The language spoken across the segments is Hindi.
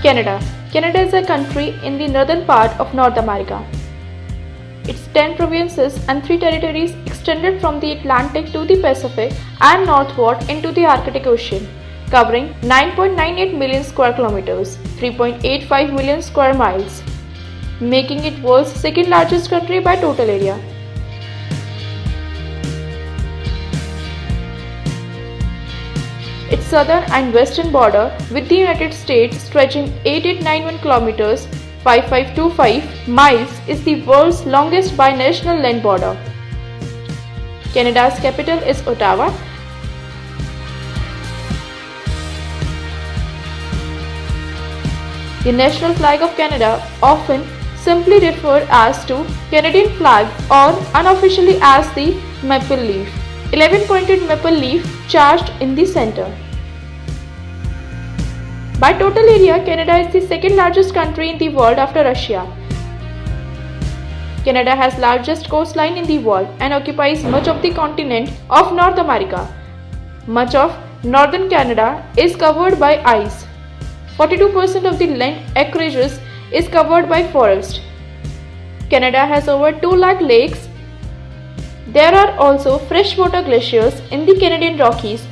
Canada. Canada is a country in the northern part of North America. Its 10 provinces and 3 territories extended from the Atlantic to the Pacific and northward into the Arctic Ocean, covering 9.98 million square kilometers, 3.85 million square miles, making it world's second largest country by total area. Its southern and western border with the United States stretching 8891 kilometers, 5525 miles is the world's longest binational land border. Canada's capital is Ottawa. The national flag of Canada, often simply referred as to Canadian flag or unofficially as the maple leaf. 11-pointed maple leaf charged in the center. By total area, Canada is the second largest country in the world after Russia. Canada has largest coastline in the world and occupies much of the continent of North America. Much of northern Canada is covered by ice. 42% of the land acreages is covered by forest. Canada has over 2 lakh lakes. There are also freshwater glaciers in the Canadian Rockies.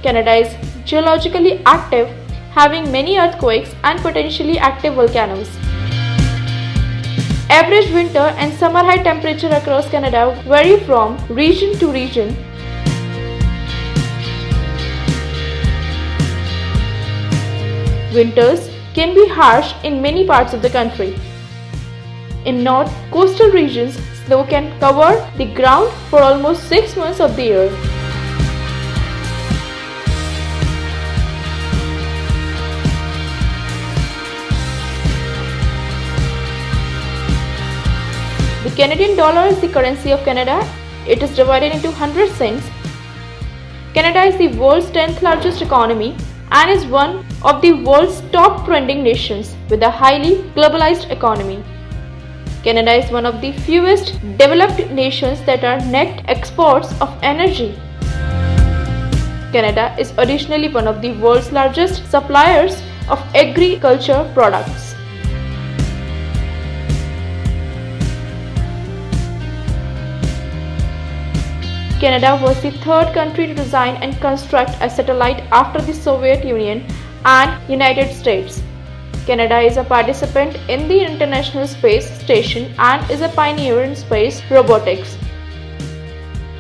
Canada is geologically active, having many earthquakes and potentially active volcanoes. Average winter and summer high temperature across Canada vary from region to region. Winters can be harsh in many parts of the country. In north coastal regions, snow can cover the ground for almost 6 months of the year. The Canadian dollar is the currency of Canada. It is divided into 100 cents. Canada is the world's 10th largest economy and is one of the world's top trending nations with a highly globalized economy. Canada is one of the fewest developed nations that are net exports of energy. Canada is additionally one of the world's largest suppliers of agriculture products. Canada was the third country to design and construct a satellite after the Soviet Union and United States. Canada is a participant in the International Space Station and is a pioneer in space robotics.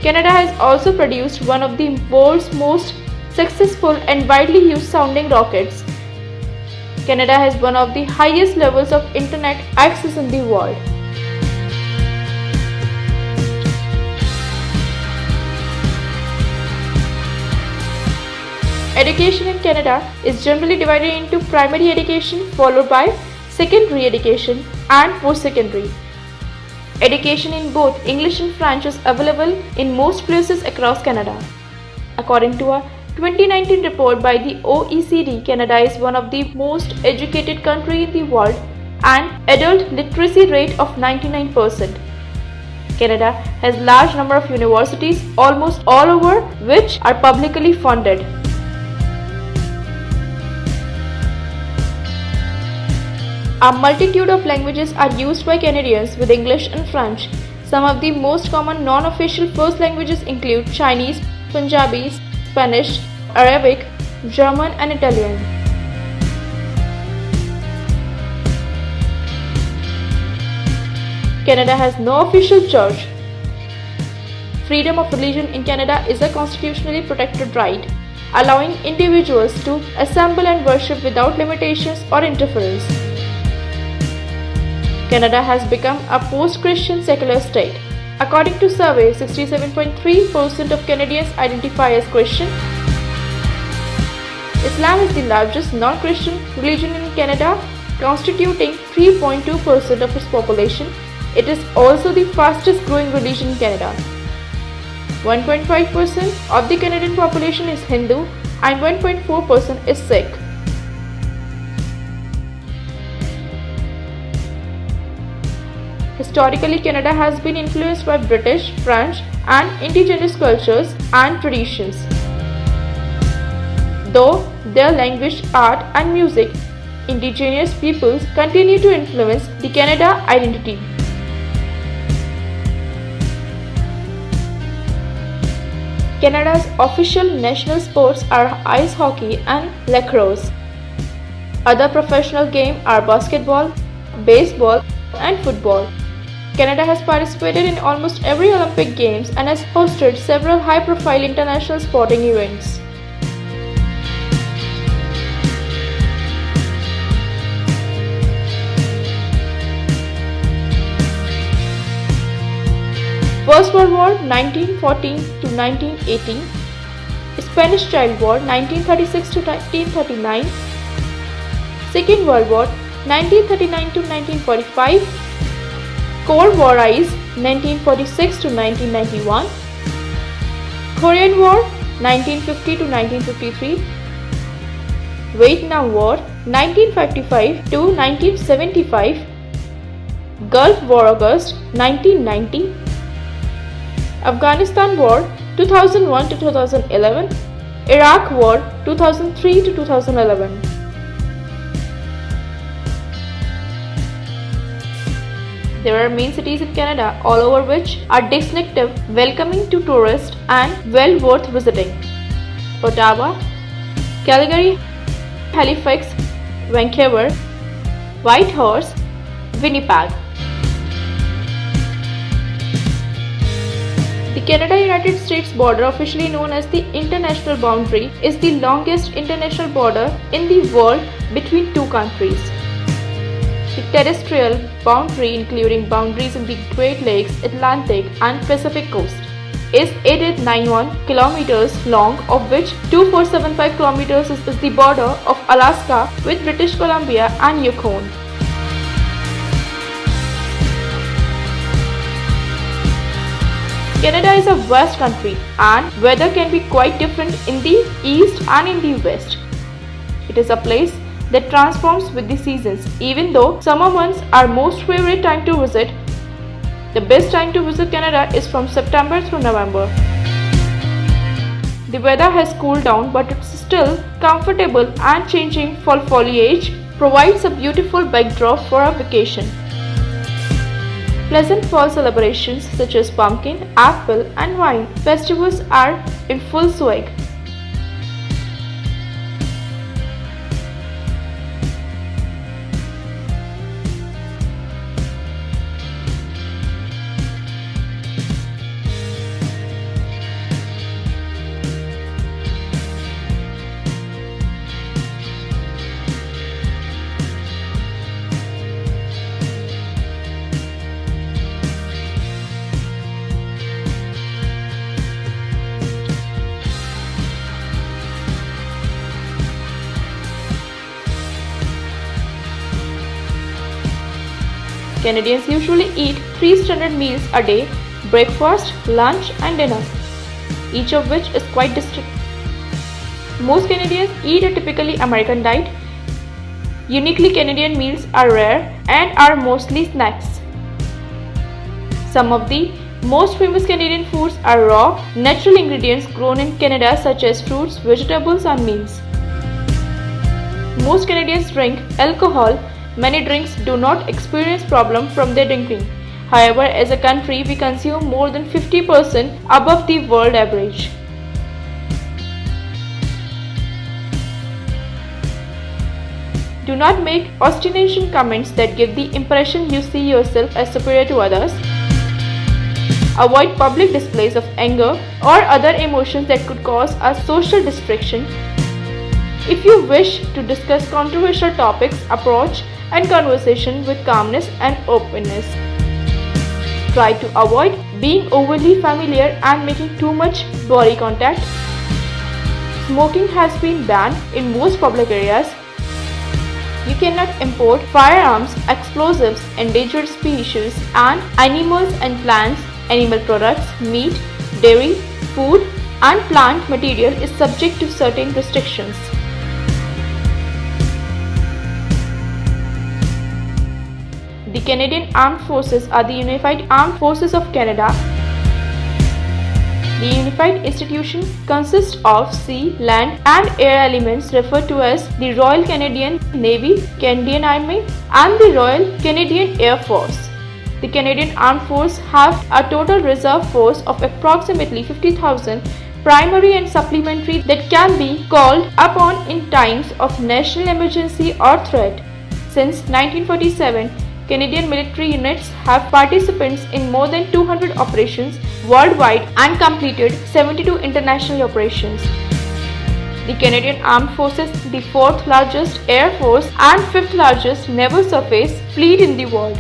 Canada has also produced one of the world's most successful and widely used sounding rockets. Canada has one of the highest levels of internet access in the world. Education in Canada is generally divided into primary education followed by secondary education and post-secondary. Education in both English and French is available in most places across Canada. According to a 2019 report by the OECD, Canada is one of the most educated countries in the world and adult literacy rate of 99%. Canada has large number of universities almost all over which are publicly funded. A multitude of languages are used by Canadians with English and French. Some of the most common non-official first languages include Chinese, Punjabi, Spanish, Arabic, German and Italian. Canada has no official church. Freedom of religion in Canada is a constitutionally protected right, allowing individuals to assemble and worship without limitations or interference. Canada has become a post-Christian secular state. According to survey, 67.3% of Canadians identify as Christian. Islam is the largest non-Christian religion in Canada, constituting 3.2% of its population. It is also the fastest growing religion in Canada. 1.5% of the Canadian population is Hindu and 1.4% is Sikh. Historically, Canada has been influenced by British, French, and indigenous cultures and traditions. Though their language, art, and music Indigenous peoples continue to influence the Canada identity. Canada's official national sports are ice hockey and lacrosse. Other professional games are basketball, baseball, and football. Canada has participated in almost every Olympic Games and has hosted several high-profile international sporting events. First World War 1914 to 1918, Spanish Child War 1936 to 1939, Second World War 1939 to 1945, Cold War rise 1946 to 1991, Korean War 1950 to 1953, Vietnam War 1955 to 1975, Gulf War August 1990, Afghanistan War 2001 to 2011, Iraq War 2003 to 2011. There are main cities in Canada, all over which are distinctive, welcoming to tourists and well worth visiting. Ottawa, Calgary, Halifax, Vancouver, Whitehorse, Winnipeg. The Canada-United States border, officially known as the international boundary, is the longest international border in the world between two countries. The terrestrial boundary, including boundaries in the Great Lakes, Atlantic and Pacific coast, is 891 kilometers long, of which 2475 kilometers is the border of Alaska with British Columbia and Yukon. Canada is a vast country and weather can be quite different in the east and in the west. It is a place that transforms with the seasons. Even though summer months are most favorite time to visit, the best time to visit Canada is from September through November. The weather has cooled down, but it's still comfortable, and changing fall foliage provides a beautiful backdrop for a vacation. Pleasant fall celebrations such as pumpkin, apple and wine festivals are in full swing. Canadians usually eat 3 standard meals a day: breakfast, lunch and dinner, each of which is quite distinct. Most Canadians eat a typically American diet. Uniquely Canadian meals are rare and are mostly snacks. Some of the most famous Canadian foods are raw, natural ingredients grown in Canada such as fruits, vegetables and meats. Most Canadians drink alcohol. Many drinks do not experience problem from their drinking. However, as a country, we consume more than 50% above the world average. Do not make ostentatious comments that give the impression you see yourself as superior to others. Avoid public displays of anger or other emotions that could cause a social distraction. If you wish to discuss controversial topics, approach and conversation with calmness and openness. Try to avoid being overly familiar and making too much body contact. Smoking has been banned in most public areas. You cannot import firearms, explosives, endangered species and animals and plants, animal products, meat, dairy, food and plant material is subject to certain restrictions. The Canadian Armed Forces are the Unified Armed Forces of Canada. The unified institution consists of sea, land and air elements referred to as the Royal Canadian Navy, Canadian Army and the Royal Canadian Air Force. The Canadian Armed Forces have a total reserve force of approximately 50,000 primary and supplementary that can be called upon in times of national emergency or threat. Since 1947, Canadian military units have participants in more than 200 operations worldwide and completed 72 international operations. The Canadian Armed Forces is the fourth largest air force and fifth largest naval surface fleet in the world.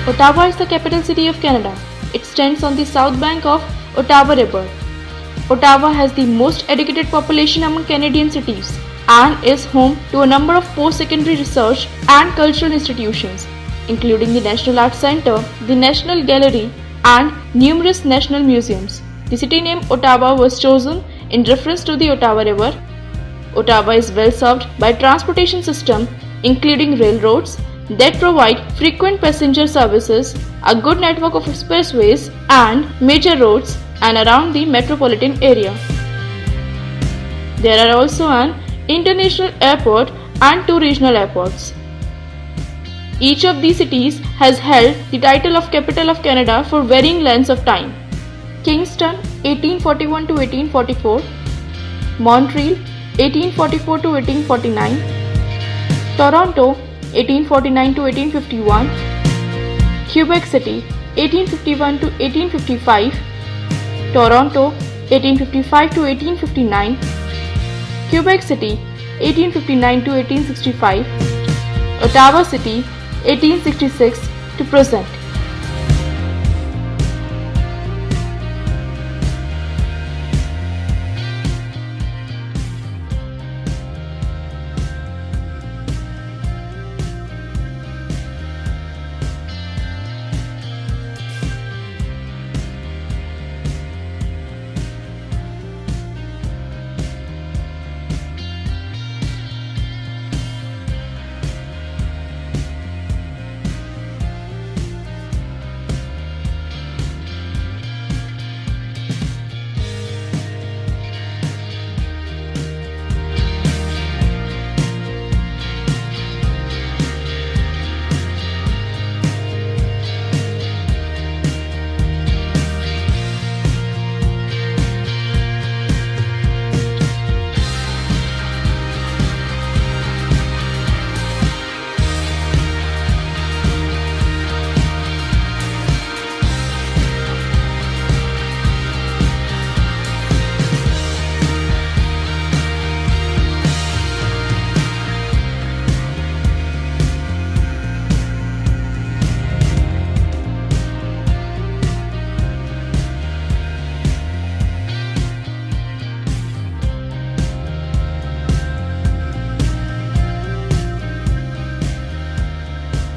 Ottawa is the capital city of Canada. It stands on the south bank of Ottawa River. Ottawa has the most educated population among Canadian cities and is home to a number of post-secondary research and cultural institutions, including the National Arts Centre, the National Gallery, and numerous national museums. The city name Ottawa was chosen in reference to the Ottawa River. Ottawa is well served by transportation system, including railroads that provide frequent passenger services, a good network of expressways and major roads and around the metropolitan area. There are also an international airport and two regional airports. Each of these cities has held the title of Capital of Canada for varying lengths of time. Kingston 1841 to 1844, Montreal 1844 to 1849, Toronto 1849 to 1851, Quebec City 1851 to 1855, Toronto 1855 to 1859, Quebec City 1859 to 1865, Ottawa City 1866 to present.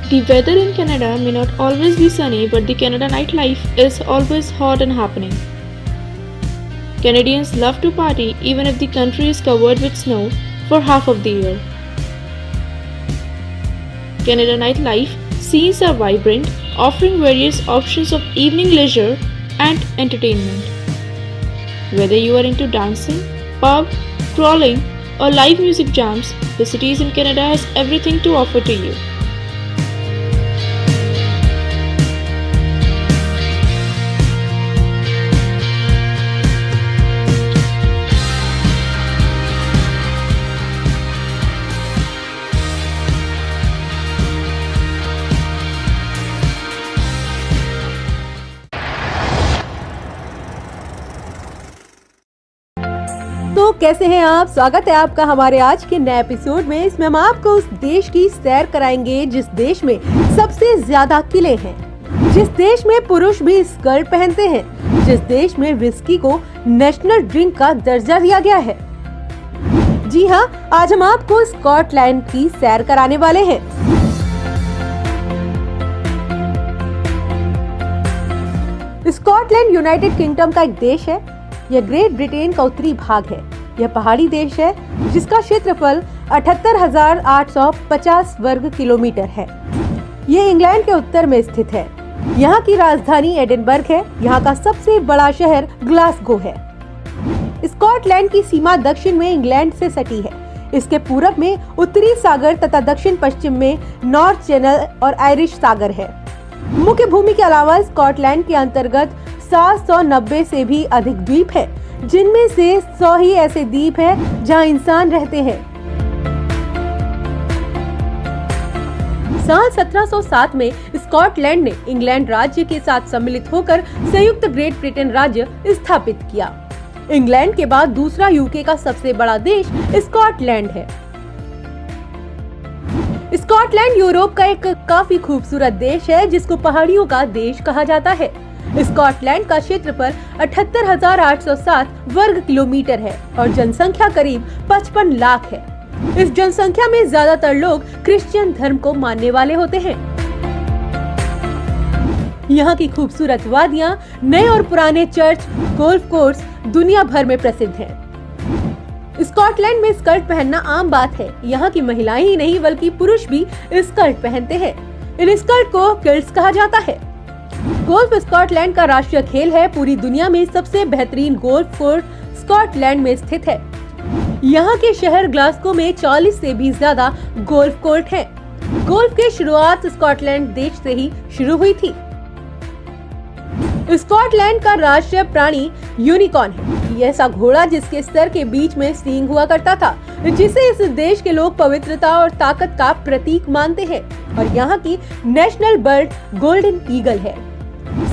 The weather in Canada may not always be sunny, but the Canada nightlife is always hot and happening. Canadians love to party even if the country is covered with snow for half of the year. Canada nightlife scenes are vibrant, offering various options of evening leisure and entertainment. Whether you are into dancing, pub, crawling, or live music jams, the cities in Canada has everything to offer to you. तो कैसे हैं आप? स्वागत है आपका हमारे आज के नए एपिसोड में। इसमें हम आपको उस देश की सैर कराएंगे जिस देश में सबसे ज्यादा किले हैं, जिस देश में पुरुष भी स्कर्ट पहनते हैं, जिस देश में विस्की को नेशनल ड्रिंक का दर्जा दिया गया है। जी हाँ, आज हम आपको स्कॉटलैंड की सैर कराने वाले हैं। स्कॉटलैंड यूनाइटेड किंगडम का एक देश है। यह ग्रेट ब्रिटेन का उत्तरी भाग है। यह पहाड़ी देश है जिसका क्षेत्रफल 78,850 वर्ग किलोमीटर है। ये इंग्लैंड के उत्तर में स्थित है। यहाँ की राजधानी एडिनबर्ग है। यहाँ का सबसे बड़ा शहर ग्लासगो है। स्कॉटलैंड की सीमा दक्षिण में इंग्लैंड से सटी है। इसके पूरब में उत्तरी सागर तथा दक्षिण पश्चिम में नॉर्थ चैनल और आयरिश सागर है। मुख्य भूमि के अलावा स्कॉटलैंड के अंतर्गत 790 से भी अधिक द्वीप है, जिनमें से 100 ही ऐसे द्वीप हैं जहां इंसान रहते हैं। साल 1707 में स्कॉटलैंड ने इंग्लैंड राज्य के साथ सम्मिलित होकर संयुक्त ग्रेट ब्रिटेन राज्य स्थापित किया। इंग्लैंड के बाद दूसरा यूके का सबसे बड़ा देश स्कॉटलैंड है। स्कॉटलैंड यूरोप का एक काफी खूबसूरत देश है, जिसको पहाड़ियों का देश कहा जाता है। स्कॉटलैंड का क्षेत्रफल 78,807 वर्ग किलोमीटर है और जनसंख्या करीब 55 लाख है। इस जनसंख्या में ज्यादातर लोग क्रिश्चियन धर्म को मानने वाले होते हैं। यहाँ की खूबसूरत वादियाँ, नए और पुराने चर्च, गोल्फ कोर्स दुनिया भर में प्रसिद्ध हैं। स्कॉटलैंड में स्कर्ट पहनना आम बात है। यहाँ की महिलाएं ही नहीं बल्कि पुरुष भी स्कर्ट पहनते हैं। इन स्कर्ट को किल्ट्स कहा जाता है। गोल्फ स्कॉटलैंड का राष्ट्रीय खेल है। पूरी दुनिया में सबसे बेहतरीन गोल्फ कोर्स स्कॉटलैंड में स्थित है। यहाँ के शहर ग्लासगो में 40 से भी ज्यादा गोल्फ कोर्ट हैं। गोल्फ की शुरुआत स्कॉटलैंड देश से ही शुरू हुई थी। स्कॉटलैंड का राष्ट्रीय प्राणी यूनिकॉर्न है। यह ऐसा घोड़ा जिसके सर के बीच में सींग हुआ करता था, जिसे इस देश के लोग पवित्रता और ताकत का प्रतीक मानते हैं। और यहाँ की नेशनल बर्ड गोल्डन ईगल है।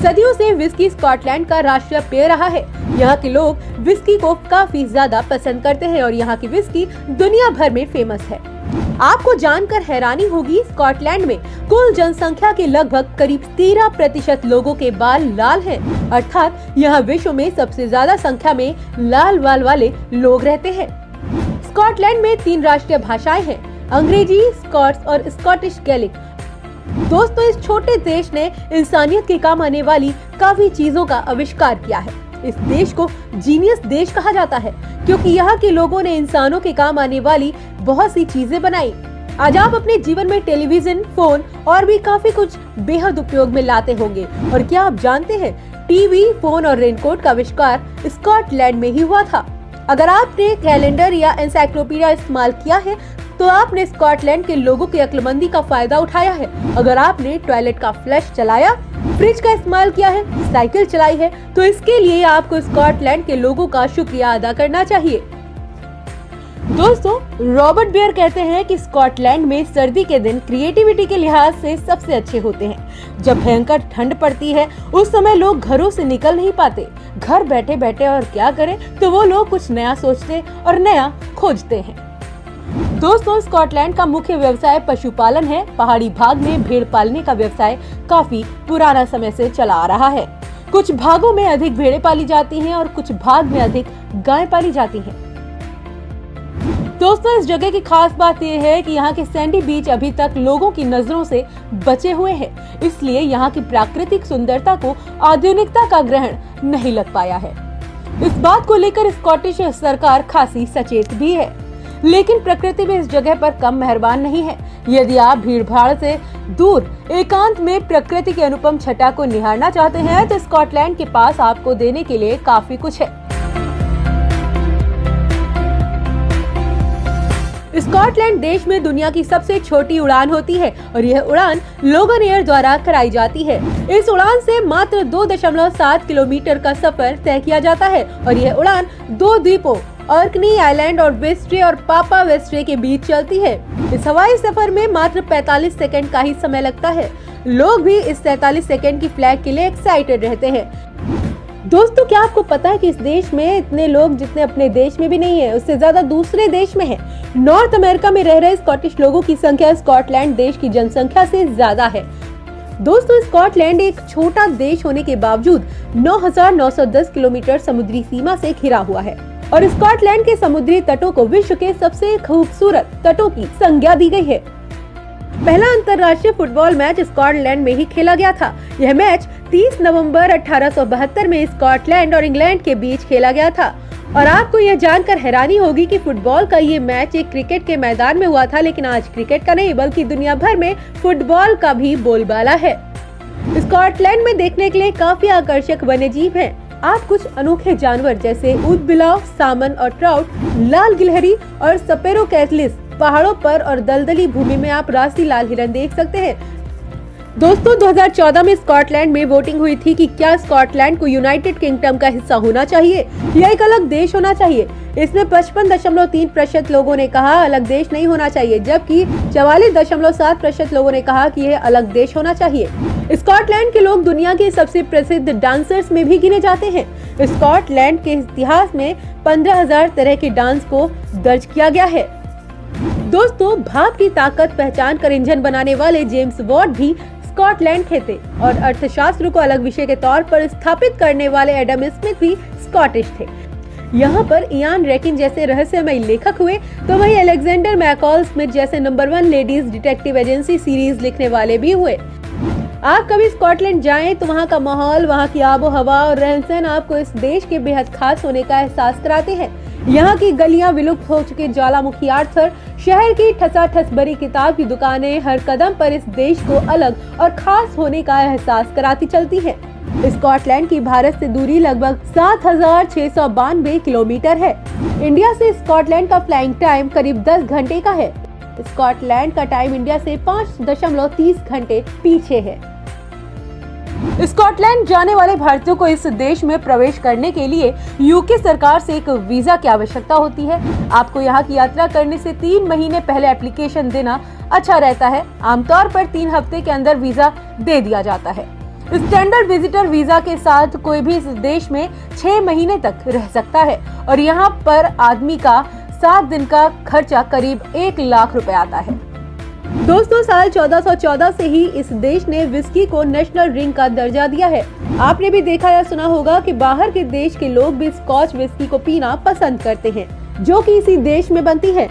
सदियों से विस्की स्कॉटलैंड का राष्ट्रीय पेय रहा है। यहाँ के लोग विस्की को काफी ज्यादा पसंद करते हैं और यहाँ की विस्की दुनिया भर में फेमस है। आपको जानकर हैरानी होगी, स्कॉटलैंड में कुल जनसंख्या के लगभग करीब 13% लोगों के बाल लाल हैं, अर्थात यहाँ विश्व में सबसे ज्यादा संख्या में लाल बाल वाले लोग रहते हैं। स्कॉटलैंड में 3 राष्ट्रीय भाषाएं हैं, अंग्रेजी, स्कॉट्स और स्कॉटिश गैलिक। दोस्तों, इस छोटे देश ने इंसानियत के काम आने वाली काफी चीजों का आविष्कार किया है। इस देश को जीनियस देश कहा जाता है, क्योंकि यहाँ के लोगों ने इंसानों के काम आने वाली बहुत सी चीजें बनाई। आज आप अपने जीवन में टेलीविजन, फोन और भी काफी कुछ बेहद उपयोग में लाते होंगे। और क्या आप जानते हैं, टीवी, फोन और रेनकोट का आविष्कार स्कॉटलैंड में ही हुआ था। अगर आपने कैलेंडर या एनसाइक्लोपीडिया इस्तेमाल किया है तो आपने स्कॉटलैंड के लोगों की अक्लमंदी का फायदा उठाया है। अगर आपने टॉयलेट का फ्लश चलाया, फ्रिज का इस्तेमाल किया है, साइकिल चलाई है, तो इसके लिए आपको स्कॉटलैंड के लोगों का शुक्रिया अदा करना चाहिए। दोस्तों, रॉबर्ट बेयर कहते हैं कि स्कॉटलैंड में सर्दी के दिन क्रिएटिविटी के लिहाज से सबसे अच्छे होते हैं। जब भयंकर ठंड पड़ती है, उस समय लोग घरों से निकल नहीं पाते। घर बैठे बैठे और क्या करें, तो वो लोग कुछ नया सोचते और नया खोजते हैं। दोस्तों, स्कॉटलैंड का मुख्य व्यवसाय पशुपालन है। पहाड़ी भाग में भेड़ पालने का व्यवसाय काफी पुराना समय से चला आ रहा है। कुछ भागों में अधिक भेड़ें पाली जाती हैं और कुछ भाग में अधिक गायें पाली जाती हैं। दोस्तों, इस जगह की खास बात यह है कि यहाँ के सैंडी बीच अभी तक लोगों की नजरों से बचे हुए हैं, इसलिए यहाँ की प्राकृतिक सुंदरता को आधुनिकता का ग्रहण नहीं लग पाया है। इस बात को लेकर स्कॉटिश सरकार खासी सचेत भी है, लेकिन प्रकृति भी इस जगह पर कम मेहरबान नहीं है। यदि आप भीड़-भाड़ से दूर एकांत में प्रकृति के अनुपम छटा को निहारना चाहते हैं, तो स्कॉटलैंड के पास आपको देने के लिए काफी कुछ है। स्कॉटलैंड देश में दुनिया की सबसे छोटी उड़ान होती है और यह उड़ान लोगन एयर द्वारा कराई जाती है। इस उड़ान से मात्र 2.7 किलोमीटर का सफर तय किया जाता है और यह उड़ान 2 द्वीपों ऑर्कनी आइलैंड और वेस्ट्रे और पापा वेस्ट्रे के बीच चलती है। इस हवाई सफर में मात्र 45 सेकंड का ही समय लगता है। लोग भी इस 43 सेकंड की फ्लैग के लिए एक्साइटेड रहते हैं। दोस्तों, क्या आपको पता है कि इस देश में इतने लोग जितने अपने देश में भी नहीं है, उससे ज्यादा दूसरे देश में है। नॉर्थ अमेरिका में रह रहे स्कॉटिश लोगों की संख्या स्कॉटलैंड देश की जनसंख्या से ज्यादा है। दोस्तों, स्कॉटलैंड एक छोटा देश होने के बावजूद 9,910 किलोमीटर समुद्री सीमा से घिरा हुआ है और स्कॉटलैंड के समुद्री तटों को विश्व के सबसे खूबसूरत तटों की संज्ञा दी गई है। पहला अंतर्राष्ट्रीय फुटबॉल मैच स्कॉटलैंड में ही खेला गया था। यह मैच 30 नवंबर 1872 में स्कॉटलैंड और इंग्लैंड के बीच खेला गया था और आपको यह जानकर हैरानी होगी कि फुटबॉल का ये मैच एक क्रिकेट के मैदान में हुआ था, लेकिन आज क्रिकेट का नहीं बल्कि दुनिया भर में फुटबॉल का भी बोलबाला है। स्कॉटलैंड में देखने के लिए काफी आकर्षक वन्यजीव हैं। आप कुछ अनोखे जानवर जैसे ऊदबिलाव, सामन और ट्राउट, लाल गिलहरी और सपेरो कैटलिस पहाड़ों पर और दलदली भूमि में आप राष्ट्रीय लाल हिरन देख सकते हैं। दोस्तों 2014 में स्कॉटलैंड में वोटिंग हुई थी कि क्या स्कॉटलैंड को यूनाइटेड किंगडम का हिस्सा होना चाहिए या एक अलग देश होना चाहिए। इसमें 55.3% लोगों ने कहा अलग देश नहीं होना चाहिए, जबकि 44.7% लोगों ने कहा कि यह अलग देश होना चाहिए। स्कॉटलैंड के लोग दुनिया के सबसे प्रसिद्ध डांसर्स में भी गिने जाते हैं। स्कॉटलैंड के इतिहास में 15,000 तरह के डांस को दर्ज किया गया है। दोस्तों भाप की ताकत पहचान कर इंजन बनाने वाले जेम्स वॉट भी स्कॉटलैंड के थे और अर्थशास्त्र को अलग विषय के तौर पर स्थापित करने वाले एडम स्मिथ भी स्कॉटिश थे। यहाँ पर इयान रेकिन जैसे रहस्यमय लेखक हुए, तो वहीं अलेक्जेंडर मैकॉल स्मिथ जैसे number 1 ladies detective agency series लिखने वाले भी हुए। आप कभी स्कॉटलैंड जाएं तो वहाँ का माहौल, वहाँ की आबो हवा और रहन सहन आपको इस देश के बेहद खास होने का एहसास कराते हैं। यहाँ की गलियाँ, विलुप्त हो चुके ज्वालामुखी आर्थर, शहर की ठसाठस भरी किताब की दुकानें हर कदम पर इस देश को अलग और खास होने का एहसास कराती चलती हैं। स्कॉटलैंड की भारत से दूरी लगभग 7,692 किलोमीटर है। इंडिया से स्कॉटलैंड का फ्लाइंग टाइम करीब 10 घंटे का है। स्कॉटलैंड का टाइम इंडिया से 5.30 घंटे पीछे है। स्कॉटलैंड जाने वाले भारतीयों को इस देश में प्रवेश करने के लिए यूके सरकार से एक वीजा की आवश्यकता होती है। आपको यहाँ की यात्रा करने से 3 महीने पहले एप्लीकेशन देना अच्छा रहता है। आमतौर पर 3 हफ्ते के अंदर वीजा दे दिया जाता है। स्टैंडर्ड विजिटर वीजा के साथ कोई भी इस देश में 6 महीने तक रह सकता है और यहाँ पर आदमी का 7 दिन का खर्चा करीब 1 लाख रुपए आता है। दोस्तों साल 1414 से ही इस देश ने विस्की को नेशनल ड्रिंक का दर्जा दिया है। आपने भी देखा या सुना होगा कि बाहर के देश के लोग भी स्कॉच विस्की को पीना पसंद करते हैं, जो कि इसी देश में बनती है।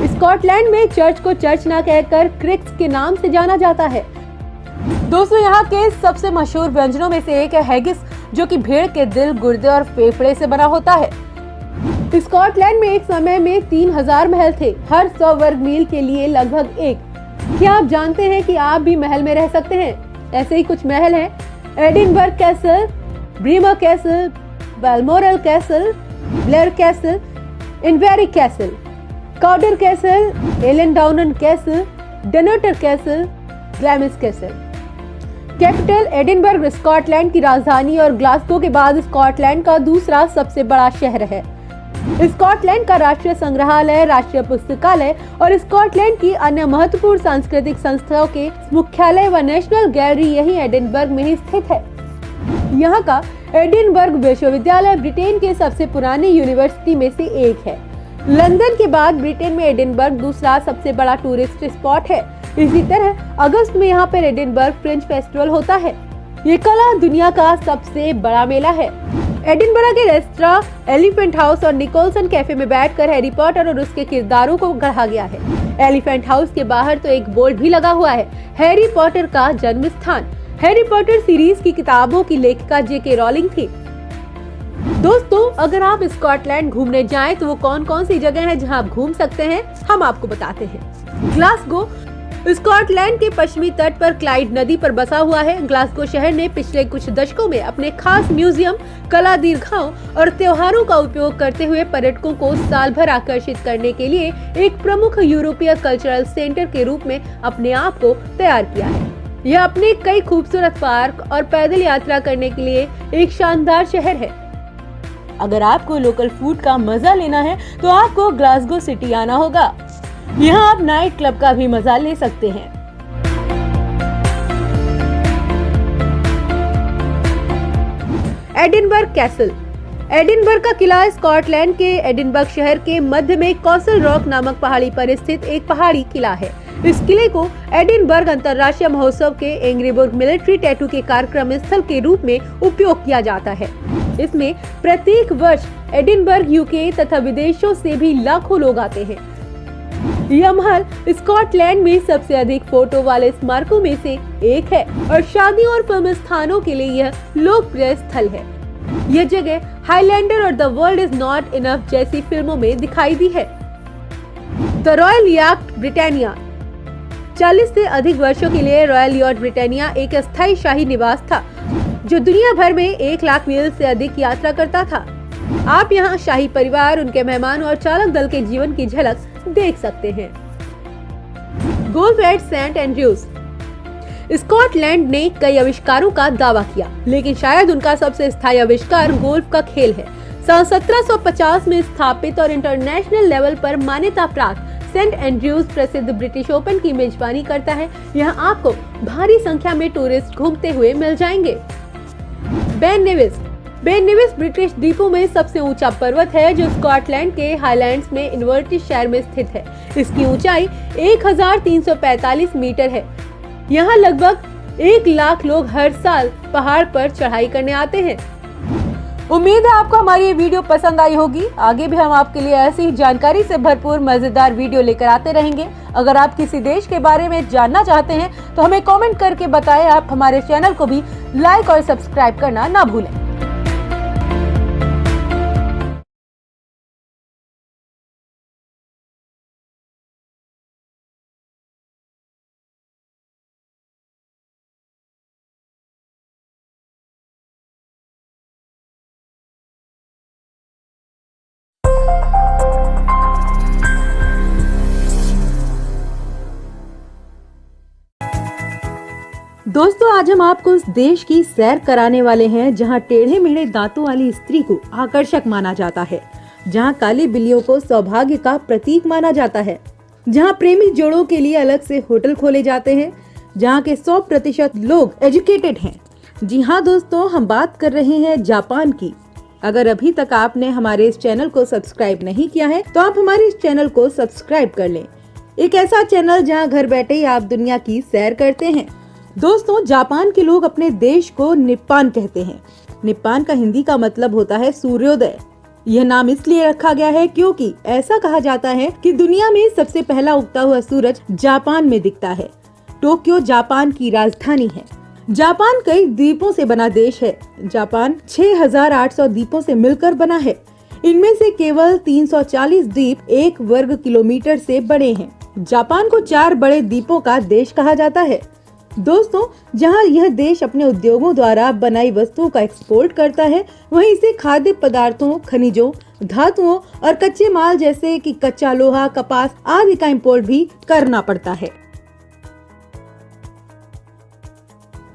स्कॉटलैंड में चर्च को चर्च ना कहकर क्रिक्स के नाम से जाना जाता है। दोस्तों यहाँ के सबसे मशहूर व्यंजनों में से एक है हैगिस, जो कि भेड़ के दिल, गुर्दे और फेफड़े से बना होता है। स्कॉटलैंड में एक समय में 3000 महल थे, हर 100 वर्ग मील के लिए लगभग एक। क्या आप जानते हैं कि आप भी महल में रह सकते हैं? ऐसे ही कुछ महल हैं: Edinburgh Castle, Braemar Castle, Balmoral Castle, Blair Castle, Inveraray Castle, Cawdor Castle, Eilean Donan Castle, Dunnottar Castle, Glamis Castle. Capital Edinburgh Scotland की राजधानी और ग्लासगो के बाद स्कॉटलैंड का दूसरा सबसे बड़ा शहर है। स्कॉटलैंड का राष्ट्रीय संग्रहालय, राष्ट्रीय पुस्तकालय और स्कॉटलैंड की अन्य महत्वपूर्ण सांस्कृतिक संस्थाओं के मुख्यालय व नेशनल गैलरी यही एडिनबर्ग में ही स्थित है। यहाँ का एडिनबर्ग विश्वविद्यालय ब्रिटेन के सबसे पुरानी यूनिवर्सिटी में से एक है। लंदन के बाद ब्रिटेन में एडिनबर्ग दूसरा सबसे बड़ा टूरिस्ट स्पॉट है। इसी तरह अगस्त में यहाँ पर एडिनबर्ग फ्रेंच फेस्टिवल होता है। ये कला दुनिया का सबसे बड़ा मेला है। एडिनबर्ग के रेस्टोरेंट, एलिफेंट हाउस और निकोलसन कैफे में बैठकर हैरी पॉटर और उसके किरदारों को गढ़ा गया है। एलिफेंट हाउस के बाहर तो एक बोर्ड भी लगा हुआ है, हैरी पॉटर का जन्म स्थान। हैरी पॉटर सीरीज की किताबों की लेखिका J.K. रॉलिंग थी। दोस्तों अगर आप स्कॉटलैंड घूमने जाएं तो वो कौन कौन सी जगह है जहां आप घूम सकते हैं, हम आपको बताते हैं। ग्लासगो स्कॉटलैंड के पश्चिमी तट पर क्लाइड नदी पर बसा हुआ है। ग्लासगो शहर ने पिछले कुछ दशकों में अपने खास म्यूजियम, कला दीर्घाओं और त्योहारों का उपयोग करते हुए पर्यटकों को साल भर आकर्षित करने के लिए एक प्रमुख यूरोपीय कल्चरल सेंटर के रूप में अपने आप को तैयार किया है। यह अपने कई खूबसूरत पार्क और पैदल यात्रा करने के लिए एक शानदार शहर है। अगर आपको लोकल फूड का मजा लेना है तो आपको ग्लासगो सिटी आना होगा। यहाँ आप नाइट क्लब का भी मजा ले सकते हैं। Edinburgh castle. एडिनबर्ग का किला स्कॉटलैंड के एडिनबर्ग शहर के मध्य में कॉसल रॉक नामक पहाड़ी पर स्थित एक पहाड़ी किला है। इस किले को एडिनबर्ग अंतर्राष्ट्रीय महोत्सव के एंग्रीबर्ग मिलिट्री टैटू के कार्यक्रम स्थल के रूप में उपयोग किया जाता है। इसमें प्रत्येक वर्ष एडिनबर्ग, यूके तथा विदेशों से भी लाखों लोग आते हैं। यह महल स्कॉटलैंड में सबसे अधिक फोटो वाले स्मारकों में से एक है और शादी और फिल्म स्थानों के लिए यह लोकप्रिय स्थल है। यह जगह हाईलैंडर और the world is not enough जैसी फिल्मों में दिखाई दी है। द रॉयल याcht ब्रिटानिया 40 से अधिक वर्षों के लिए रॉयल याcht ब्रिटानिया एक अस्थायी शाही निवास था जो दुनिया भर में 1 लाख मील से अधिक यात्रा करता था। आप यहाँ शाही परिवार, उनके मेहमान और चालक दल के जीवन की झलक देख सकते हैं। Golf at Saint Andrews Scotland ने कई आविष्कारों का दावा किया, लेकिन शायद उनका सबसे स्थायी आविष्कार गोल्फ का खेल है। सन 1750 में स्थापित और इंटरनेशनल लेवल पर मान्यता प्राप्त सेंट एंड्रयूज प्रसिद्ध ब्रिटिश ओपन की मेजबानी करता है। यहाँ आपको भारी संख्या में टूरिस्ट घूमते हुए मिल जाएंगे। बेन नेविस ब्रिटिश द्वीपों में सबसे ऊंचा पर्वत है जो स्कॉटलैंड के हाईलैंड्स में इनवर्टिस शहर में स्थित है। इसकी ऊंचाई 1345 मीटर है। यहाँ लगभग 1 लाख लोग हर साल पहाड़ पर चढ़ाई करने आते हैं। उम्मीद है आपको हमारी ये वीडियो पसंद आई होगी। आगे भी हम आपके लिए ऐसी ही जानकारी से भरपूर मजेदार वीडियो लेकर आते रहेंगे। अगर आप किसी देश के बारे में जानना चाहते हैं तो हमें कमेंट करके बताएं। आप हमारे चैनल को भी लाइक और सब्सक्राइब करना ना भूलें। दोस्तों, आज हम आपको उस देश की सैर कराने वाले हैं जहां टेढ़े मेढ़े दांतों वाली स्त्री को आकर्षक माना जाता है, जहां काली बिल्लियों को सौभाग्य का प्रतीक माना जाता है, जहां प्रेमी जोड़ों के लिए अलग से होटल खोले जाते हैं, जहां के 100% लोग एजुकेटेड हैं। जी हाँ दोस्तों, हम बात कर रहे हैं जापान की। अगर अभी तक आपने हमारे इस चैनल को सब्सक्राइब नहीं किया है तो आप हमारे इस चैनल को सब्सक्राइब कर लें। एक ऐसा चैनल जहाँ घर बैठे ही आप दुनिया की सैर करते हैं। दोस्तों, जापान के लोग अपने देश को निप्पान कहते हैं। निप्पान का हिंदी का मतलब होता है सूर्योदय। यह नाम इसलिए रखा गया है क्योंकि ऐसा कहा जाता है कि दुनिया में सबसे पहला उगता हुआ सूरज जापान में दिखता है। टोक्यो जापान की राजधानी है। जापान कई द्वीपों से बना देश है। जापान 6800 द्वीपों से मिलकर बना है। इनमें से केवल 340 द्वीप 1 वर्ग किलोमीटर से बड़े हैं। जापान को 4 बड़े द्वीपों का देश कहा जाता है। दोस्तों, जहां यह देश अपने उद्योगों द्वारा बनाई वस्तुओं का एक्सपोर्ट करता है, वहीं इसे खाद्य पदार्थों, खनिजों, धातुओं और कच्चे माल जैसे कि कच्चा लोहा, कपास आदि का इंपोर्ट भी करना पड़ता है।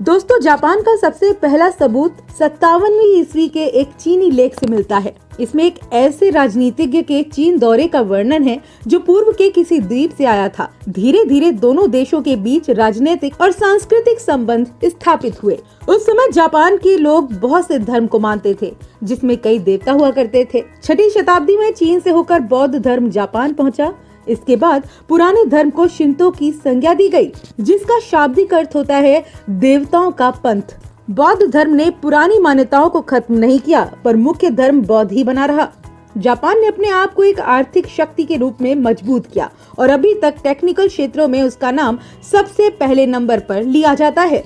दोस्तों, जापान का सबसे पहला सबूत 57वीं ईस्वी के एक चीनी लेख से मिलता है। इसमें एक ऐसे राजनीतिज्ञ के चीन दौरे का वर्णन है जो पूर्व के किसी द्वीप से आया था। धीरे धीरे दोनों देशों के बीच राजनीतिक और सांस्कृतिक संबंध स्थापित हुए। उस समय जापान के लोग बहुत से धर्म को मानते थे, जिसमें कई देवता हुआ करते थे। 6वीं शताब्दी में चीन से होकर बौद्ध धर्म जापान पहुंचा। इसके बाद पुराने धर्म को शिंतो की संज्ञा दी गई, जिसका शाब्दिक अर्थ होता है देवताओं का पंथ। बौद्ध धर्म ने पुरानी मान्यताओं को खत्म नहीं किया, पर मुख्य धर्म बौद्ध ही बना रहा। जापान ने अपने आप को एक आर्थिक शक्ति के रूप में मजबूत किया और अभी तक टेक्निकल क्षेत्रों में उसका नाम सबसे पहले नंबर पर लिया जाता है।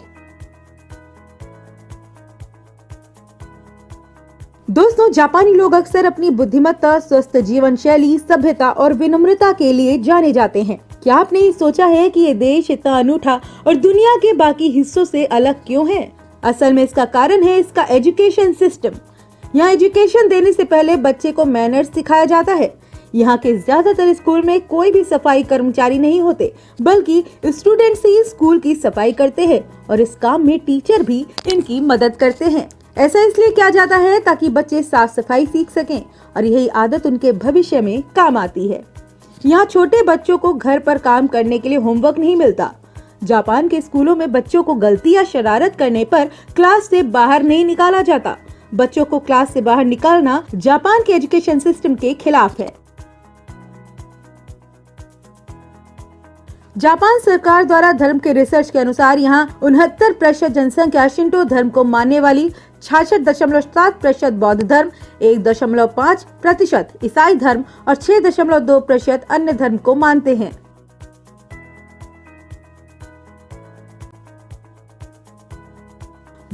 दोस्तों, जापानी लोग अक्सर अपनी बुद्धिमत्ता, स्वस्थ जीवन शैली, सभ्यता और विनम्रता के लिए जाने जाते हैं। क्या आपने ये सोचा है कि ये देश इतना अनूठा और दुनिया के बाकी हिस्सों से अलग क्यों है? असल में इसका कारण है इसका एजुकेशन सिस्टम। यहाँ एजुकेशन देने से पहले बच्चे को मैनर्स सिखाया जाता है। यहाँ के ज्यादातर स्कूल में कोई भी सफाई कर्मचारी नहीं होते, बल्कि स्टूडेंट्स ही स्कूल की सफाई करते हैं और इस काम में टीचर भी इनकी मदद करते हैं। ऐसा इसलिए किया जाता है ताकि बच्चे साफ सफाई सीख सकें और यही आदत उनके भविष्य में काम आती है। यहाँ छोटे बच्चों को घर पर काम करने के लिए होमवर्क नहीं मिलता। जापान के स्कूलों में बच्चों को गलती या शरारत करने पर क्लास से बाहर नहीं निकाला जाता। बच्चों को क्लास से बाहर निकालना जापान के एजुकेशन सिस्टम के खिलाफ है। जापान सरकार द्वारा धर्म के रिसर्च के अनुसार यहाँ 69% जनसंख्या शिंटो धर्म को मानने वाली, 66.7% बौद्ध धर्म, 1.5% ईसाई धर्म और 6.2% अन्य धर्म को मानते हैं।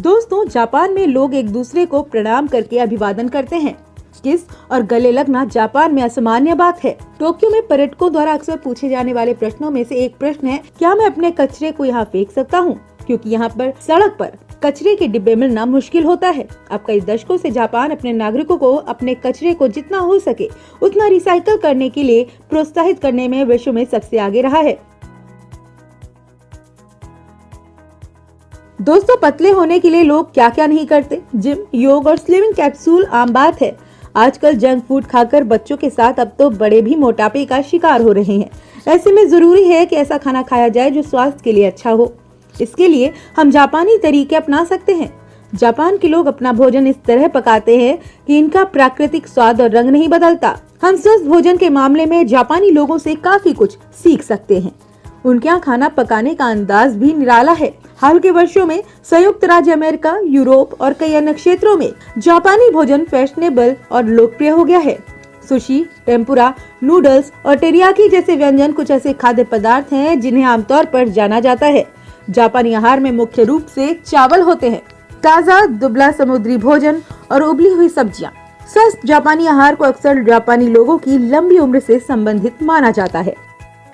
दोस्तों, जापान में लोग एक दूसरे को प्रणाम करके अभिवादन करते हैं। किस और गले लगना जापान में असामान्य बात है। टोक्यो में पर्यटकों द्वारा अक्सर पूछे जाने वाले प्रश्नों में से एक प्रश्न है, क्या मैं अपने कचरे को यहाँ फेंक सकता हूँ? क्योंकि यहाँ पर सड़क पर कचरे के डिब्बे मिलना मुश्किल होता है। अब कई दशकों से जापान अपने नागरिकों को अपने कचरे को जितना हो सके उतना रिसाइकल करने के लिए प्रोत्साहित करने में विश्व में सबसे आगे रहा है। दोस्तों, पतले होने के लिए लोग क्या क्या नहीं करते। जिम, योग और स्लिमिंग कैप्सूल आम बात है। आजकल जंक फूड खाकर बच्चों के साथ अब तो बड़े भी मोटापे का शिकार हो रहे हैं। ऐसे में जरूरी है कि ऐसा खाना खाया जाए जो स्वास्थ्य के लिए अच्छा हो। इसके लिए हम जापानी तरीके अपना सकते हैं। जापान के लोग अपना भोजन इस तरह पकाते हैं कि इनका प्राकृतिक स्वाद और रंग नहीं बदलता। हम स्वस्थ भोजन के मामले में जापानी लोगों से काफी कुछ सीख सकते हैं। उनके यहाँ खाना पकाने का अंदाज भी निराला है। हाल के वर्षों में संयुक्त राज्य अमेरिका, यूरोप और कई अन्य क्षेत्रों में जापानी भोजन फैशनेबल और लोकप्रिय हो गया है। सुशी, टेम्पुरा, नूडल्स और टेरियाकी जैसे व्यंजन कुछ ऐसे खाद्य पदार्थ हैं जिन्हें आमतौर पर जाना जाता है। जापानी आहार में मुख्य रूप से चावल होते हैं, ताज़ा दुबला समुद्री भोजन और उबली हुई सब्जियां। स्वस्थ जापानी आहार को अक्सर जापानी लोगों की लंबी उम्र से संबंधित माना जाता है।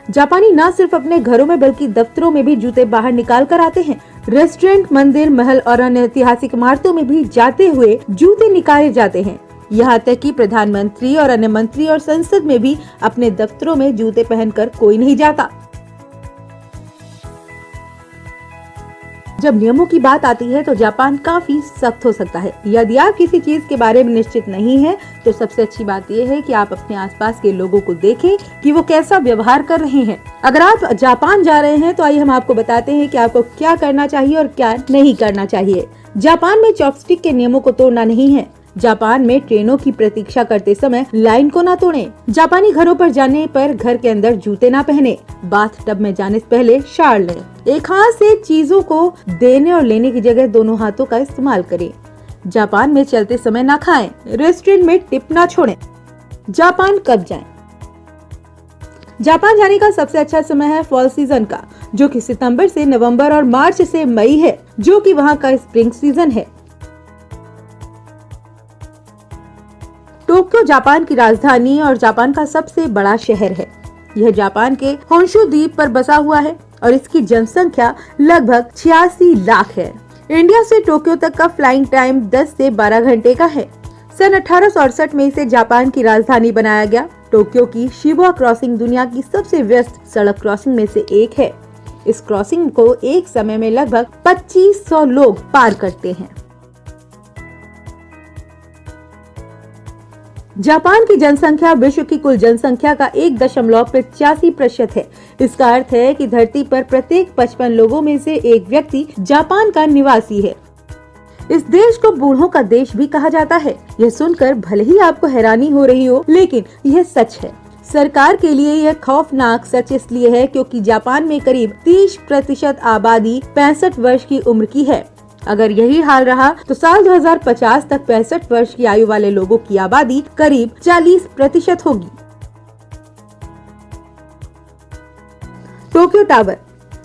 जापानी न सिर्फ अपने घरों में बल्कि दफ्तरों में भी जूते बाहर निकाल कर आते हैं। रेस्टोरेंट, मंदिर, महल और अन्य ऐतिहासिक इमारतों में भी जाते हुए जूते निकाले जाते हैं। यहाँ तक कि प्रधानमंत्री और अन्य मंत्री और संसद में भी अपने दफ्तरों में जूते पहनकर कोई नहीं जाता। जब नियमों की बात आती है तो जापान काफी सख्त हो सकता है। यदि आप किसी चीज के बारे में निश्चित नहीं है तो सबसे अच्छी बात यह है कि आप अपने आसपास के लोगों को देखें कि वो कैसा व्यवहार कर रहे हैं। अगर आप जापान जा रहे हैं तो आइए हम आपको बताते हैं कि आपको क्या करना चाहिए और क्या नहीं करना चाहिए। जापान में चॉपस्टिक के नियमों को तोड़ना नहीं है। जापान में ट्रेनों की प्रतीक्षा करते समय लाइन को ना तोड़ें। जापानी घरों पर जाने पर घर के अंदर जूते ना पहने। बाथ टब में जाने से पहले शावर लें। एक हाथ से चीजों को देने और लेने की जगह दोनों हाथों का इस्तेमाल करें। जापान में चलते समय ना खाएं। रेस्टोरेंट में टिप ना छोड़ें। जापान कब जाएं? जापान जाने का सबसे अच्छा समय है फॉल सीजन का, जो कि सितंबर से नवंबर और मार्च से मई है, जो कि वहाँ का स्प्रिंग सीजन है। टोक्यो जापान की राजधानी और जापान का सबसे बड़ा शहर है। यह जापान के होन्शु द्वीप पर बसा हुआ है और इसकी जनसंख्या लगभग 86 लाख है। इंडिया से टोक्यो तक का फ्लाइंग टाइम 10 से 12 घंटे का है। सन 1868 में इसे जापान की राजधानी बनाया गया। टोक्यो की शिबुया क्रॉसिंग दुनिया की सबसे व्यस्त सड़क क्रॉसिंग में से एक है। इस क्रॉसिंग को एक समय में लगभग 2500 लोग पार करते हैं। जापान की जनसंख्या विश्व की कुल जनसंख्या का 1.85% है। इसका अर्थ है कि धरती पर प्रत्येक 55 लोगों में से एक व्यक्ति जापान का निवासी है। इस देश को बूढ़ों का देश भी कहा जाता है। यह सुनकर भले ही आपको हैरानी हो रही हो, लेकिन यह सच है। सरकार के लिए यह खौफनाक सच इसलिए है क्योंकि जापान में करीब 30% आबादी 65 वर्ष की उम्र की है। अगर यही हाल रहा तो साल 2050 तक 65 वर्ष की आयु वाले लोगों की आबादी करीब 40% होगी। Tokyo tower.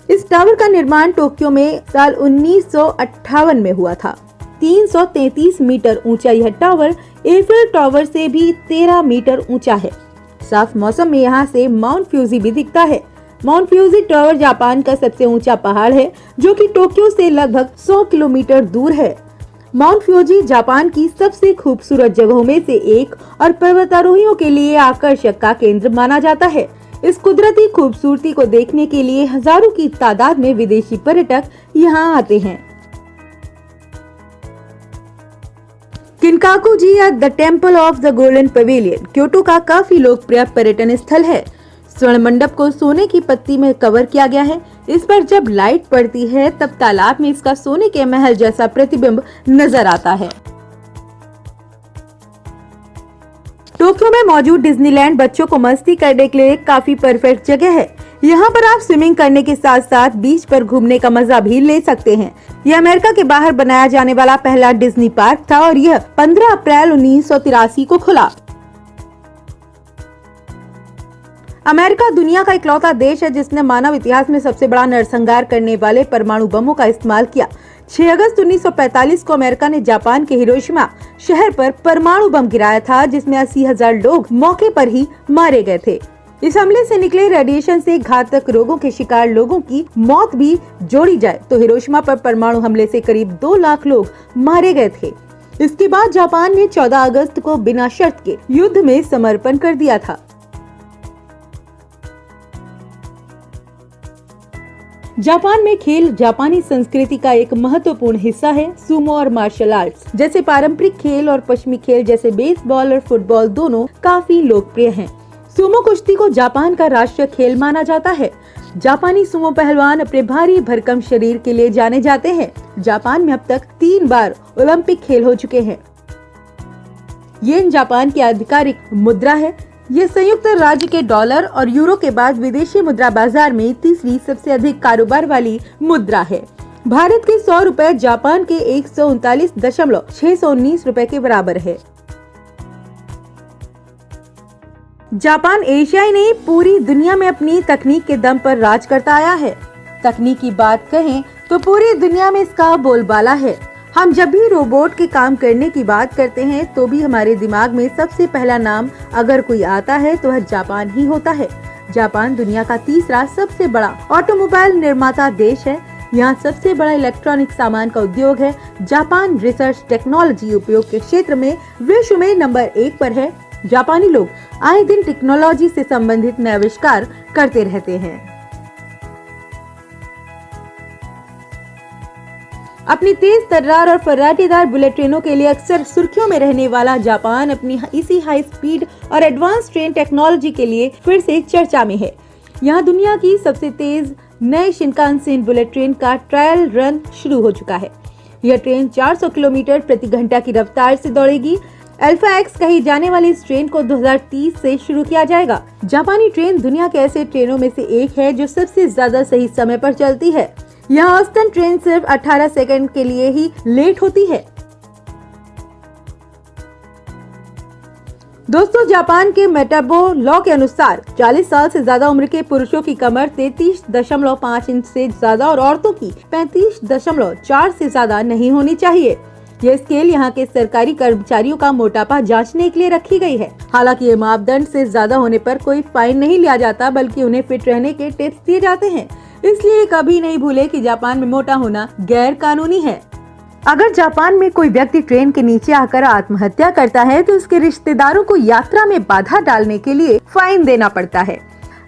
इस टावर का निर्माण टोक्यो में साल 1958 में हुआ था। 333 मीटर ऊंचा यह टावर एफिल टावर से भी 13 मीटर ऊंचा है। साफ मौसम में यहाँ से माउंट फ्यूजी भी दिखता है। माउंट फ्यूजी टावर जापान का सबसे ऊंचा पहाड़ है, जो कि टोक्यो से लगभग 100 किलोमीटर दूर है। माउंट फ्यूजी जापान की सबसे खूबसूरत जगहों में से एक और पर्वतारोहियों के लिए आकर्षक का केंद्र माना जाता है। इस कुदरती खूबसूरती को देखने के लिए हजारों की तादाद में विदेशी पर्यटक यहाँ आते हैं। किनकाकुजी या the temple of the golden pavilion Kyoto का काफी लोकप्रिय पर्यटन स्थल है। स्वर्ण मंडप को सोने की पत्ती में कवर किया गया है। इस पर जब लाइट पड़ती है तब तालाब में इसका सोने के महल जैसा प्रतिबिंब नजर आता है। टोक्यो में मौजूद डिज्नीलैंड बच्चों को मस्ती करने के लिए काफी परफेक्ट जगह है। यहाँ पर आप स्विमिंग करने के साथ साथ बीच पर घूमने का मजा भी ले सकते हैं। यह अमेरिका के बाहर बनाया जाने वाला पहला डिज्नी पार्क था और यह 15 अप्रैल 1983 को खुला। अमेरिका दुनिया का इकलौता देश है जिसने मानव इतिहास में सबसे बड़ा नरसंहार करने वाले परमाणु बमों का इस्तेमाल किया। 6 अगस्त 1945 को अमेरिका ने जापान के हिरोशिमा शहर पर परमाणु बम गिराया था, जिसमें 80,000 लोग मौके पर ही मारे गए थे। इस हमले से निकले रेडिएशन से घातक रोगों के शिकार लोगों की मौत भी जोड़ी जाए तो हिरोशिमा पर परमाणु हमले से करीब 2 लाख लोग मारे गए थे। इसके बाद जापान ने 14 अगस्त को बिना शर्त के युद्ध में समर्पण कर दिया था। जापान में खेल जापानी संस्कृति का एक महत्वपूर्ण हिस्सा है। सुमो और मार्शल आर्ट्स जैसे पारंपरिक खेल और पश्चिमी खेल जैसे बेसबॉल और फुटबॉल दोनों काफी लोकप्रिय हैं। सुमो कुश्ती को जापान का राष्ट्रीय खेल माना जाता है। जापानी सुमो पहलवान अपने भारी भरकम शरीर के लिए जाने जाते हैं। जापान में अब तक 3 बार ओलंपिक खेल हो चुके हैं। येन जापान की आधिकारिक मुद्रा है। ये संयुक्त राज्य के डॉलर और यूरो के बाद विदेशी मुद्रा बाजार में तीसरी सबसे अधिक कारोबार वाली मुद्रा है। भारत के 100 रुपए जापान के 139.619 रुपए के बराबर है। जापान एशिया ही नहीं पूरी दुनिया में अपनी तकनीक के दम पर राज करता आया है। तकनीक की बात कहें तो पूरी दुनिया में इसका बोलबाला है। हम जब भी रोबोट के काम करने की बात करते हैं तो भी हमारे दिमाग में सबसे पहला नाम अगर कोई आता है तो वह जापान ही होता है। जापान दुनिया का तीसरा सबसे बड़ा ऑटोमोबाइल निर्माता देश है। यहाँ सबसे बड़ा इलेक्ट्रॉनिक सामान का उद्योग है। जापान रिसर्च टेक्नोलॉजी उपयोग के क्षेत्र में विश्व में नंबर 1 पर है। जापानी लोग आए दिन टेक्नोलॉजी से संबंधित नए आविष्कार करते रहते हैं। अपनी तेज तर्रार और फर्राटेदार बुलेट ट्रेनों के लिए अक्सर सुर्खियों में रहने वाला जापान अपनी इसी हाई स्पीड और एडवांस ट्रेन टेक्नोलॉजी के लिए फिर से चर्चा में है। यहाँ दुनिया की सबसे तेज नए शिनकानसेन बुलेट ट्रेन का ट्रायल रन शुरू हो चुका है। यह ट्रेन 400 किलोमीटर प्रति घंटा की रफ्तार से दौड़ेगी। अल्फा एक्स कही जाने वाली इस ट्रेन को 2030 से शुरू किया जाएगा। जापानी ट्रेन दुनिया के ऐसे ट्रेनों में से एक है जो सबसे ज्यादा सही समय पर चलती है। यहाँ औसतन ट्रेन सिर्फ 18 सेकंड के लिए ही लेट होती है। दोस्तों, जापान के मेटाबो लॉ के अनुसार 40 साल से ज्यादा उम्र के पुरुषों की कमर 33.5 इंच से ज्यादा और औरतों की 35.4 से ज्यादा नहीं होनी चाहिए। यह स्केल यहाँ के सरकारी कर्मचारियों का मोटापा जांचने के लिए रखी गई है। हालांकि ये मापदंड से ज्यादा होने पर कोई फाइन नहीं लिया जाता, बल्कि उन्हें फिट रहने के टिप्स दिए जाते हैं। इसलिए कभी नहीं भूले कि जापान में मोटा होना गैर कानूनी है। अगर जापान में कोई व्यक्ति ट्रेन के नीचे आकर आत्महत्या करता है तो उसके रिश्तेदारों को यात्रा में बाधा डालने के लिए फाइन देना पड़ता है।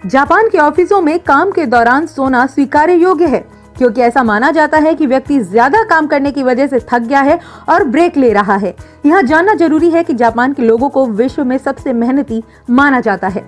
जापान के ऑफिसों में काम के दौरान सोना स्वीकार्य योग्य है, क्योंकि ऐसा माना जाता है कि व्यक्ति ज्यादा काम करने की वजह से थक गया है और ब्रेक ले रहा है। यहाँ जानना जरूरी है कि जापान के लोगों को विश्व में सबसे मेहनती माना जाता है।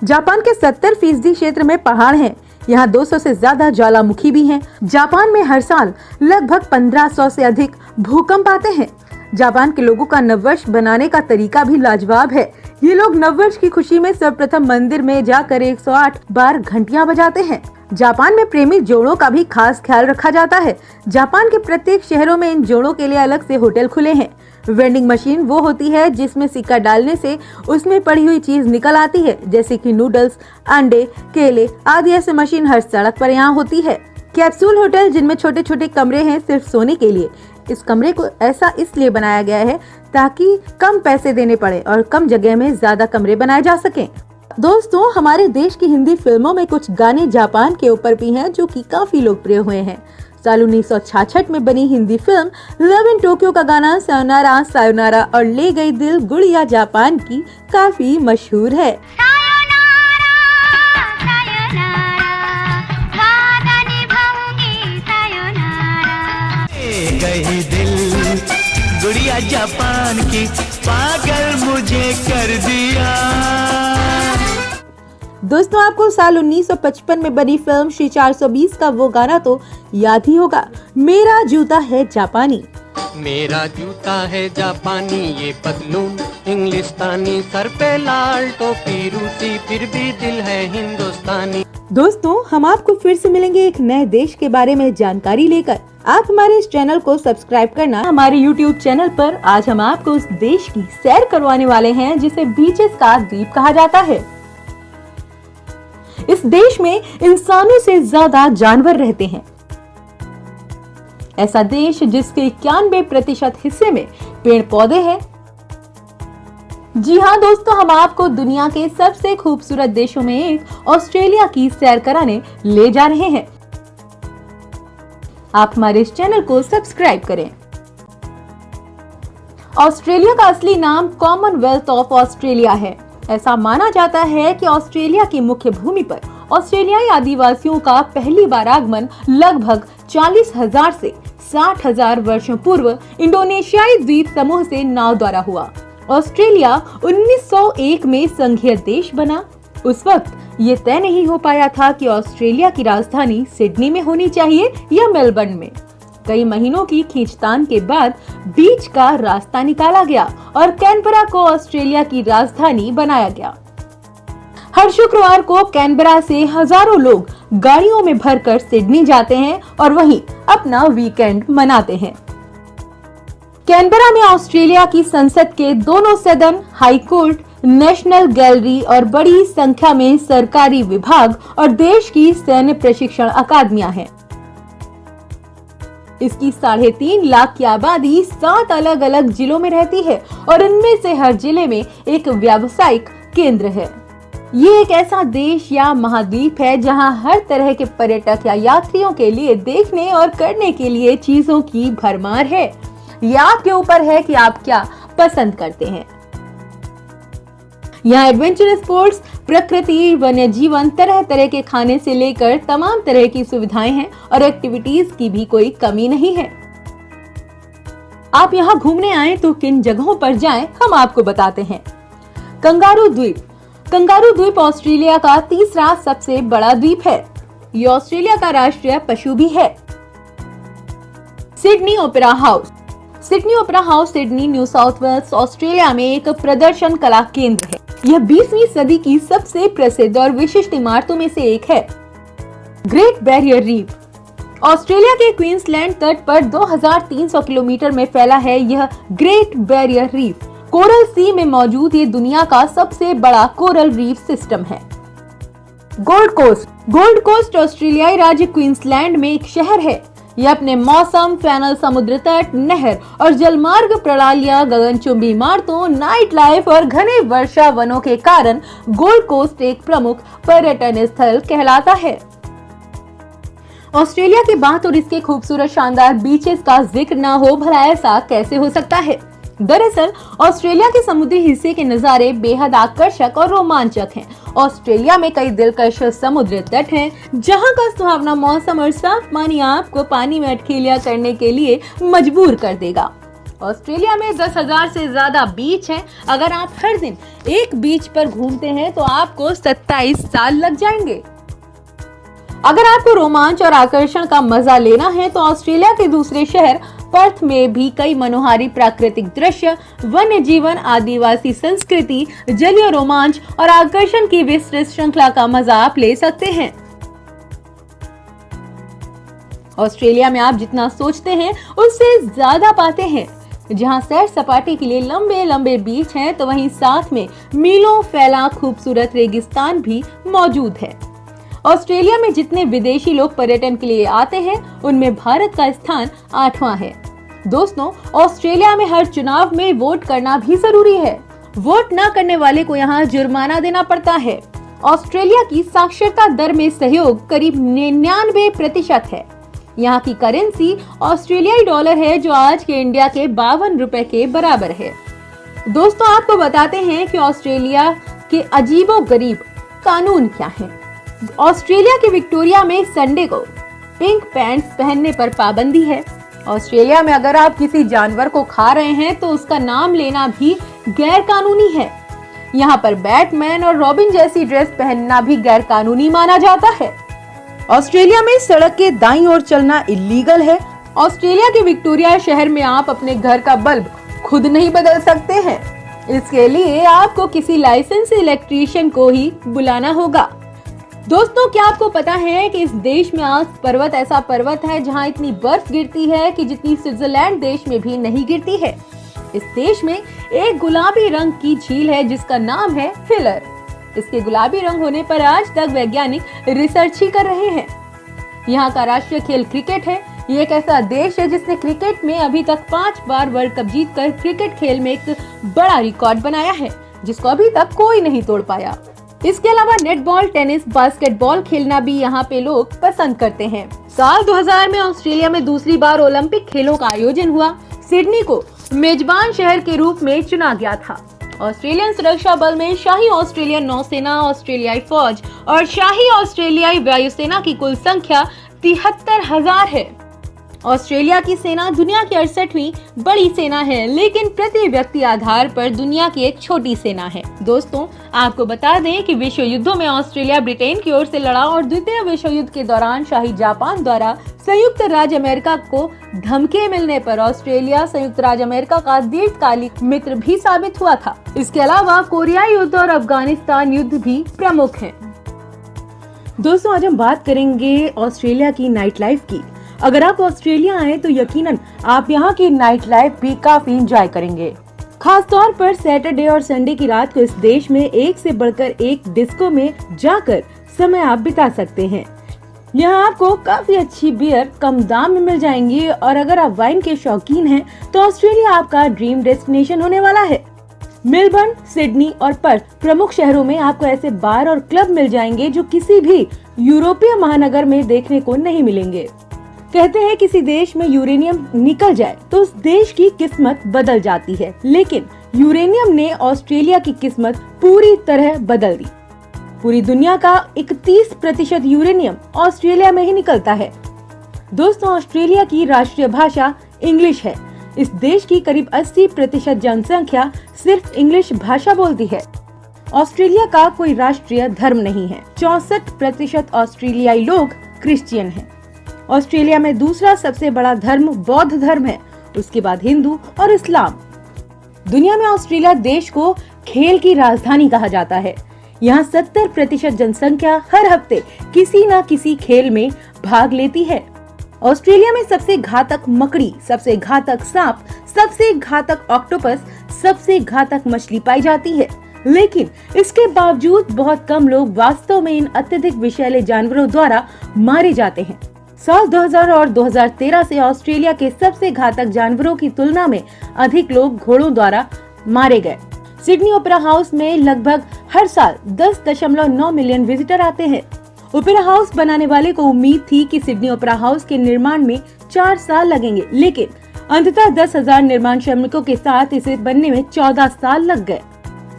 जापान के 70% क्षेत्र में पहाड़ हैं। यहाँ 200 से ज्यादा ज्वालामुखी भी हैं। जापान में हर साल लगभग 1500 से अधिक भूकंप आते हैं। जापान के लोगों का नववर्ष बनाने का तरीका भी लाजवाब है। ये लोग नववर्ष की खुशी में सर्वप्रथम मंदिर में जाकर 108 बार घंटियां बजाते हैं। जापान में प्रेमी जोड़ों का भी खास ख्याल रखा जाता है। जापान के प्रत्येक शहरों में इन जोड़ों के लिए अलग से होटल खुले हैं। वेंडिंग मशीन वो होती है जिसमें सिक्का डालने से उसमें पड़ी हुई चीज निकल आती है, जैसे कि नूडल्स, अंडे, केले आदि। ऐसे मशीन हर सड़क पर यहाँ होती है। कैप्सूल होटल, जिनमें छोटे छोटे कमरे हैं सिर्फ सोने के लिए। इस कमरे को ऐसा इसलिए बनाया गया है ताकि कम पैसे देने पड़े और कम जगह में ज्यादा कमरे बनाए जा सकें। दोस्तों, हमारे देश की हिंदी फिल्मों में कुछ गाने जापान के ऊपर भी हैं जो कि काफी लोकप्रिय हुए हैं। साल 1966 में बनी Hindi film love in Tokyo का गाना सायोनारा सायोनारा और ले गई दिल गुड़िया जापान की काफी मशहूर है। गई दिल गुड़िया जापान की, पागल मुझे कर दिया। दोस्तों, आपको साल 1955 में बनी फिल्म श्री 420 का वो गाना तो याद ही होगा, मेरा जूता है जापानी। मेरा जूता है जापानी, ये पतलून इंग्लिस्तानी, सर पे लाल टोपी रूसी, फिर भी दिल है हिंदुस्तानी। दोस्तों, हम आपको फिर से मिलेंगे एक नए देश के बारे में जानकारी लेकर। आप हमारे इस चैनल को सब्सक्राइब करना। हमारे YouTube चैनल पर आज हम आपको उस देश की सैर करवाने वाले हैं जिसे बीचेस का द्वीप कहा जाता है। इस देश में इंसानों से ज्यादा जानवर रहते हैं। ऐसा देश जिसके 91% हिस्से में पेड़ पौधे हैं। जी हाँ दोस्तों, हम आपको दुनिया के सबसे खूबसूरत देशों में एक ऑस्ट्रेलिया की सैर कराने ले जा रहे हैं। आप हमारे इस चैनल को सब्सक्राइब करें। ऑस्ट्रेलिया का असली नाम कॉमनवेल्थ ऑफ ऑस्ट्रेलिया है। ऐसा माना जाता है कि ऑस्ट्रेलिया की मुख्य भूमि पर ऑस्ट्रेलियाई आदिवासियों का पहली बार आगमन लगभग 40,000 से 60,000 वर्षों पूर्व इंडोनेशियाई द्वीप समूह से नाव द्वारा हुआ। ऑस्ट्रेलिया 1901 में संघीय देश बना। उस वक्त ये तय नहीं हो पाया था कि ऑस्ट्रेलिया की राजधानी सिडनी में होनी चाहिए या मेलबर्न में। कई महीनों की खींचतान के बाद बीच का रास्ता निकाला गया और कैनबरा को ऑस्ट्रेलिया की राजधानी बनाया गया। हर शुक्रवार को कैनबरा से हजारों लोग गाड़ियों में भरकर सिडनी जाते हैं और वहीं अपना वीकेंड मनाते हैं। कैनबरा में ऑस्ट्रेलिया की संसद के दोनों सदन, हाई कोर्ट, नेशनल गैलरी और बड़ी संख्या में सरकारी विभाग और देश की सैन्य प्रशिक्षण अकादमियां हैं। इसकी 3.5 लाख की आबादी 7 अलग अलग जिलों में रहती है और इनमें से हर जिले में एक व्यावसायिक केंद्र है। ये एक ऐसा देश या महाद्वीप है जहां हर तरह के पर्यटक या यात्रियों के लिए देखने और करने के लिए चीजों की भरमार है। ये आपके ऊपर है कि आप क्या पसंद करते हैं। यहाँ एडवेंचर स्पोर्ट्स, प्रकृति, वन्य जीवन, तरह तरह के खाने से लेकर तमाम तरह की सुविधाएं हैं और एक्टिविटीज की भी कोई कमी नहीं है। आप यहाँ घूमने आए तो किन जगहों पर जाएं, हम आपको बताते हैं। कंगारू द्वीप। कंगारू द्वीप ऑस्ट्रेलिया का तीसरा सबसे बड़ा द्वीप है। ये ऑस्ट्रेलिया का राष्ट्रीय पशु भी है। Sydney Opera House. Sydney Opera House Sydney, New South Wales, Australia में एक प्रदर्शन कला केंद्र है। यह 20वीं सदी की सबसे प्रसिद्ध और विशिष्ट इमारतों में से एक है। Great Barrier Reef. ऑस्ट्रेलिया के क्वींसलैंड तट पर 2300 किलोमीटर में फैला है यह Great Barrier Reef. Coral sea में मौजूद ये दुनिया का सबसे बड़ा कोरल रीफ सिस्टम है। Gold Coast. गोल्ड कोस्ट ऑस्ट्रेलियाई राज्य क्वींसलैंड में एक शहर है। यह अपने मौसम, फैनल समुद्र तट, नहर और जलमार्ग प्रणालियां, गगनचुंबी इमारतों, नाइट लाइफ और घने वर्षा वनों के कारण गोल्ड कोस्ट एक प्रमुख पर्यटन स्थल कहलाता है। ऑस्ट्रेलिया की बात और इसके खूबसूरत शानदार बीचेस का जिक्र ना हो, भला ऐसा कैसे हो सकता है। दरअसल ऑस्ट्रेलिया के समुद्री हिस्से के नजारे बेहद आकर्षक और रोमांचक हैं। ऑस्ट्रेलिया में कई दिलकश समुद्र तट हैं, जहां का सुहावना मौसम और साफ पानी आपको पानी में अटखेलियां करने के लिए मजबूर कर देगा। ऑस्ट्रेलिया में 10,000 से ज्यादा बीच हैं। अगर आप हर दिन एक बीच पर घूमते हैं तो आपको 27 साल लग जाएंगे। अगर आपको रोमांच और आकर्षण का मजा लेना है तो ऑस्ट्रेलिया के दूसरे शहर पर्थ में भी कई मनोहारी प्राकृतिक दृश्य, वन्य जीवन, आदिवासी संस्कृति, जलीय रोमांच और आकर्षण की विस्तृत श्रृंखला का मजा आप ले सकते हैं। ऑस्ट्रेलिया में आप जितना सोचते हैं उससे ज्यादा पाते हैं। जहां सैर सपाटे के लिए लंबे लंबे बीच हैं, तो वहीं साथ में मीलों फैला खूबसूरत रेगिस्तान भी मौजूद है। ऑस्ट्रेलिया में जितने विदेशी लोग पर्यटन के लिए आते हैं, उनमें भारत का स्थान 8वां है। दोस्तों, ऑस्ट्रेलिया में हर चुनाव में वोट करना भी जरूरी है। वोट न करने वाले को यहाँ जुर्माना देना पड़ता है। ऑस्ट्रेलिया की साक्षरता दर में सहयोग करीब 99% है। यहाँ की करेंसी ऑस्ट्रेलियाई डॉलर है, जो आज के इंडिया के 52 रुपए के बराबर है। दोस्तों, आपको बताते हैं कि ऑस्ट्रेलिया के अजीबोगरीब कानून क्या हैं। ऑस्ट्रेलिया के विक्टोरिया में संडे को पिंक पैंट्स पहनने पर पाबंदी है। ऑस्ट्रेलिया में अगर आप किसी जानवर को खा रहे हैं तो उसका नाम लेना भी गैर कानूनी है। यहाँ पर बैटमैन और रॉबिन जैसी ड्रेस पहनना भी गैर कानूनी माना जाता है। ऑस्ट्रेलिया में सड़क के दाईं ओर चलना इलीगल है। ऑस्ट्रेलिया के विक्टोरिया शहर में आप अपने घर का बल्ब खुद नहीं बदल सकते हैं। इसके लिए आपको किसी लाइसेंस इलेक्ट्रीशियन को ही बुलाना होगा। दोस्तों, क्या आपको पता है कि इस देश में आल्प्स पर्वत ऐसा पर्वत है जहां इतनी बर्फ गिरती है कि जितनी स्विट्जरलैंड देश में भी नहीं गिरती है। इस देश में एक गुलाबी रंग की झील है जिसका नाम है फिलर। इसके गुलाबी रंग होने पर आज तक वैज्ञानिक रिसर्च ही कर रहे हैं। यहाँ का राष्ट्रीय खेल क्रिकेट है। ये एक ऐसा देश है जिसने क्रिकेट में अभी तक 5 बार वर्ल्ड कप जीतकर क्रिकेट खेल में एक बड़ा रिकॉर्ड बनाया है, जिसको अभी तक कोई नहीं तोड़ पाया। इसके अलावा नेटबॉल, टेनिस, बास्केटबॉल खेलना भी यहाँ पे लोग पसंद करते हैं। साल 2000 में ऑस्ट्रेलिया में दूसरी बार ओलंपिक खेलों का आयोजन हुआ। सिडनी को मेजबान शहर के रूप में चुना गया था। ऑस्ट्रेलियन सुरक्षा बल में शाही ऑस्ट्रेलियन नौसेना, ऑस्ट्रेलियाई फौज और शाही ऑस्ट्रेलियाई वायुसेना की कुल संख्या 73,000 है। ऑस्ट्रेलिया की सेना दुनिया की 68वीं बड़ी सेना है, लेकिन प्रति व्यक्ति आधार पर दुनिया की एक छोटी सेना है। दोस्तों, आपको बता दें कि विश्व युद्धों में ऑस्ट्रेलिया ब्रिटेन की ओर से लड़ा और द्वितीय विश्व युद्ध के दौरान शाही जापान द्वारा संयुक्त राज्य अमेरिका को धमकी मिलने पर ऑस्ट्रेलिया संयुक्त राज्य अमेरिका का दीर्घकालिक मित्र भी साबित हुआ था। इसके अलावा कोरियाई युद्ध और अफगानिस्तान युद्ध भी प्रमुख हैं। दोस्तों, आज हम बात करेंगे ऑस्ट्रेलिया की नाइट लाइफ की। अगर आप ऑस्ट्रेलिया आए तो यकीनन आप यहाँ की नाइट लाइफ भी काफी एंजॉय करेंगे। खास तौर पर सैटरडे और संडे की रात को इस देश में एक से बढ़कर एक डिस्को में जाकर समय आप बिता सकते हैं। यहाँ आपको काफी अच्छी बियर कम दाम में मिल जाएंगी और अगर आप वाइन के शौकीन हैं तो ऑस्ट्रेलिया आपका ड्रीम डेस्टिनेशन होने वाला है। मेलबर्न, सिडनी और पर्थ प्रमुख शहरों में आपको ऐसे बार और क्लब मिल जाएंगे जो किसी भी यूरोपीय महानगर में देखने को नहीं मिलेंगे। कहते हैं किसी देश में यूरेनियम निकल जाए तो उस देश की किस्मत बदल जाती है, लेकिन यूरेनियम ने ऑस्ट्रेलिया की किस्मत पूरी तरह बदल दी। पूरी दुनिया का 31% यूरेनियम ऑस्ट्रेलिया में ही निकलता है। दोस्तों, ऑस्ट्रेलिया की राष्ट्रीय भाषा इंग्लिश है। इस देश की करीब 80% जनसंख्या सिर्फ इंग्लिश भाषा बोलती है। ऑस्ट्रेलिया का कोई राष्ट्रीय धर्म नहीं है। 64% ऑस्ट्रेलियाई लोग क्रिश्चियन हैं। ऑस्ट्रेलिया में दूसरा सबसे बड़ा धर्म बौद्ध धर्म है, उसके बाद हिंदू और इस्लाम। दुनिया में ऑस्ट्रेलिया देश को खेल की राजधानी कहा जाता है। यहाँ 70% जनसंख्या हर हफ्ते किसी न किसी खेल में भाग लेती है। ऑस्ट्रेलिया में सबसे घातक मकड़ी, सबसे घातक सांप, सबसे घातक ऑक्टोपस, सबसे घातक मछली पाई जाती है, लेकिन इसके बावजूद बहुत कम लोग वास्तव में इन अत्यधिक विषैले जानवरों द्वारा मारे जाते हैं। साल 2000 और 2013 से ऑस्ट्रेलिया के सबसे घातक जानवरों की तुलना में अधिक लोग घोड़ों द्वारा मारे गए। सिडनी ओपेरा हाउस में लगभग हर साल 10.9 मिलियन विजिटर आते हैं। ओपेरा हाउस बनाने वाले को उम्मीद थी कि सिडनी ओपेरा हाउस के निर्माण में 4 साल लगेंगे, लेकिन अंततः 10,000 निर्माण श्रमिकों के साथ इसे बनने में 14 साल लग गए।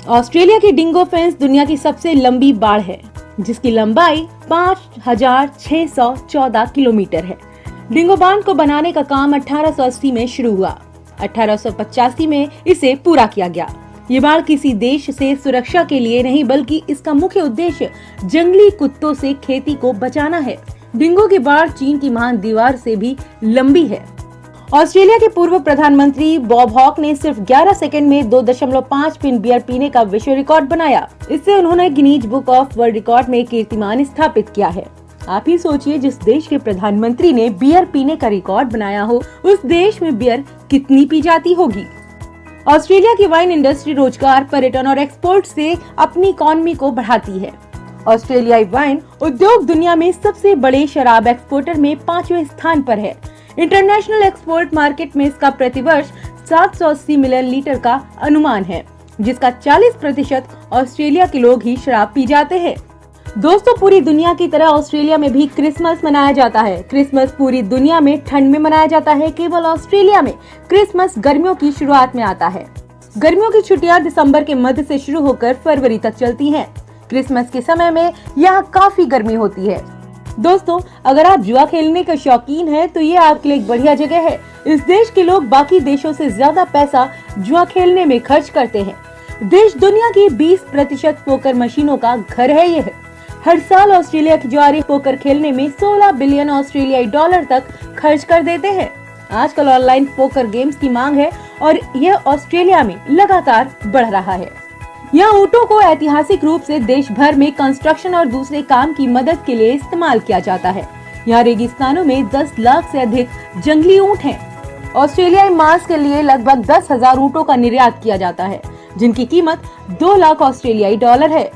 ऑस्ट्रेलिया की डिंगो फेंस दुनिया की सबसे लंबी बाड़ है, जिसकी लंबाई 5,614 किलोमीटर है। डिंगो बांध को बनाने का काम 1880 में शुरू हुआ। 1885 में इसे पूरा किया गया। ये बाढ़ किसी देश से सुरक्षा के लिए नहीं, बल्कि इसका मुख्य उद्देश्य जंगली कुत्तों से खेती को बचाना है। डिंगो की बाढ़ चीन की महान दीवार से भी लंबी है। ऑस्ट्रेलिया के पूर्व प्रधानमंत्री बॉब हॉक ने सिर्फ 11 सेकंड में 2.5 पिन बियर पीने का विश्व रिकॉर्ड बनाया। इससे उन्होंने Guinness book of world record में कीर्तिमान स्थापित किया है। आप ही सोचिए, जिस देश के प्रधानमंत्री ने बियर पीने का रिकॉर्ड बनाया हो, उस देश में बियर कितनी पी जाती होगी। ऑस्ट्रेलिया की वाइन इंडस्ट्री रोजगार, पर्यटन और एक्सपोर्ट से अपनी इकोनॉमी को बढ़ाती है। ऑस्ट्रेलियाई वाइन उद्योग दुनिया में सबसे बड़े शराब एक्सपोर्टर में 5वें स्थान पर है। इंटरनेशनल एक्सपोर्ट मार्केट में इसका प्रतिवर्ष 780 मिलियन लीटर का अनुमान है, जिसका 40% ऑस्ट्रेलिया के लोग ही शराब पी जाते हैं। दोस्तों, पूरी दुनिया की तरह ऑस्ट्रेलिया में भी क्रिसमस मनाया जाता है। क्रिसमस पूरी दुनिया में ठंड में मनाया जाता है। केवल ऑस्ट्रेलिया में क्रिसमस गर्मियों की शुरुआत में आता है। गर्मियों की छुट्टियां दिसंबर के मध्य से शुरू होकर फरवरी तक चलती हैं। क्रिसमस के समय में यहाँ काफी गर्मी होती है। दोस्तों, अगर आप जुआ खेलने के शौकीन हैं, तो ये आपके लिए एक बढ़िया जगह है। इस देश के लोग बाकी देशों से ज्यादा पैसा जुआ खेलने में खर्च करते हैं। देश दुनिया की 20% पोकर मशीनों का घर है। ये हर साल ऑस्ट्रेलिया के जुआरी पोकर खेलने में 16 बिलियन ऑस्ट्रेलियाई डॉलर तक खर्च कर देते हैं। आजकल ऑनलाइन पोकर गेम्स की मांग है और यह ऑस्ट्रेलिया में लगातार बढ़ रहा है। यहाँ ऊँटों को ऐतिहासिक रूप से देश भर में कंस्ट्रक्शन और दूसरे काम की मदद के लिए इस्तेमाल किया जाता है। यहाँ रेगिस्तानों में 10 लाख से अधिक जंगली ऊँट हैं। ऑस्ट्रेलियाई मांस के लिए लगभग 10,000 ऊँटों का निर्यात किया जाता है, जिनकी कीमत 2 लाख ऑस्ट्रेलियाई डॉलर है।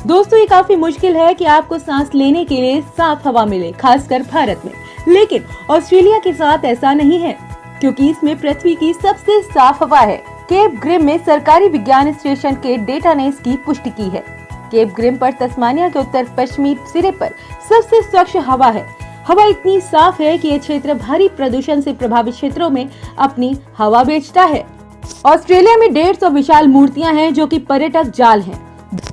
दोस्तों, ये काफी मुश्किल है कि आपको सांस लेने के लिए साफ हवा मिले, खासकर भारत में। लेकिन ऑस्ट्रेलिया के साथ ऐसा नहीं है, क्योंकि इसमें पृथ्वी की सबसे साफ हवा है। केप ग्रिम में सरकारी विज्ञान स्टेशन के डेटा ने इसकी पुष्टि की है। केप ग्रिम पर तस्मानिया के उत्तर पश्चिमी सिरे पर सबसे स्वच्छ हवा है। हवा इतनी साफ है कि ये क्षेत्र भारी प्रदूषण से प्रभावित क्षेत्रों में अपनी हवा बेचता है। ऑस्ट्रेलिया में 150 विशाल मूर्तियां हैं जो कि पर्यटक जाल हैं।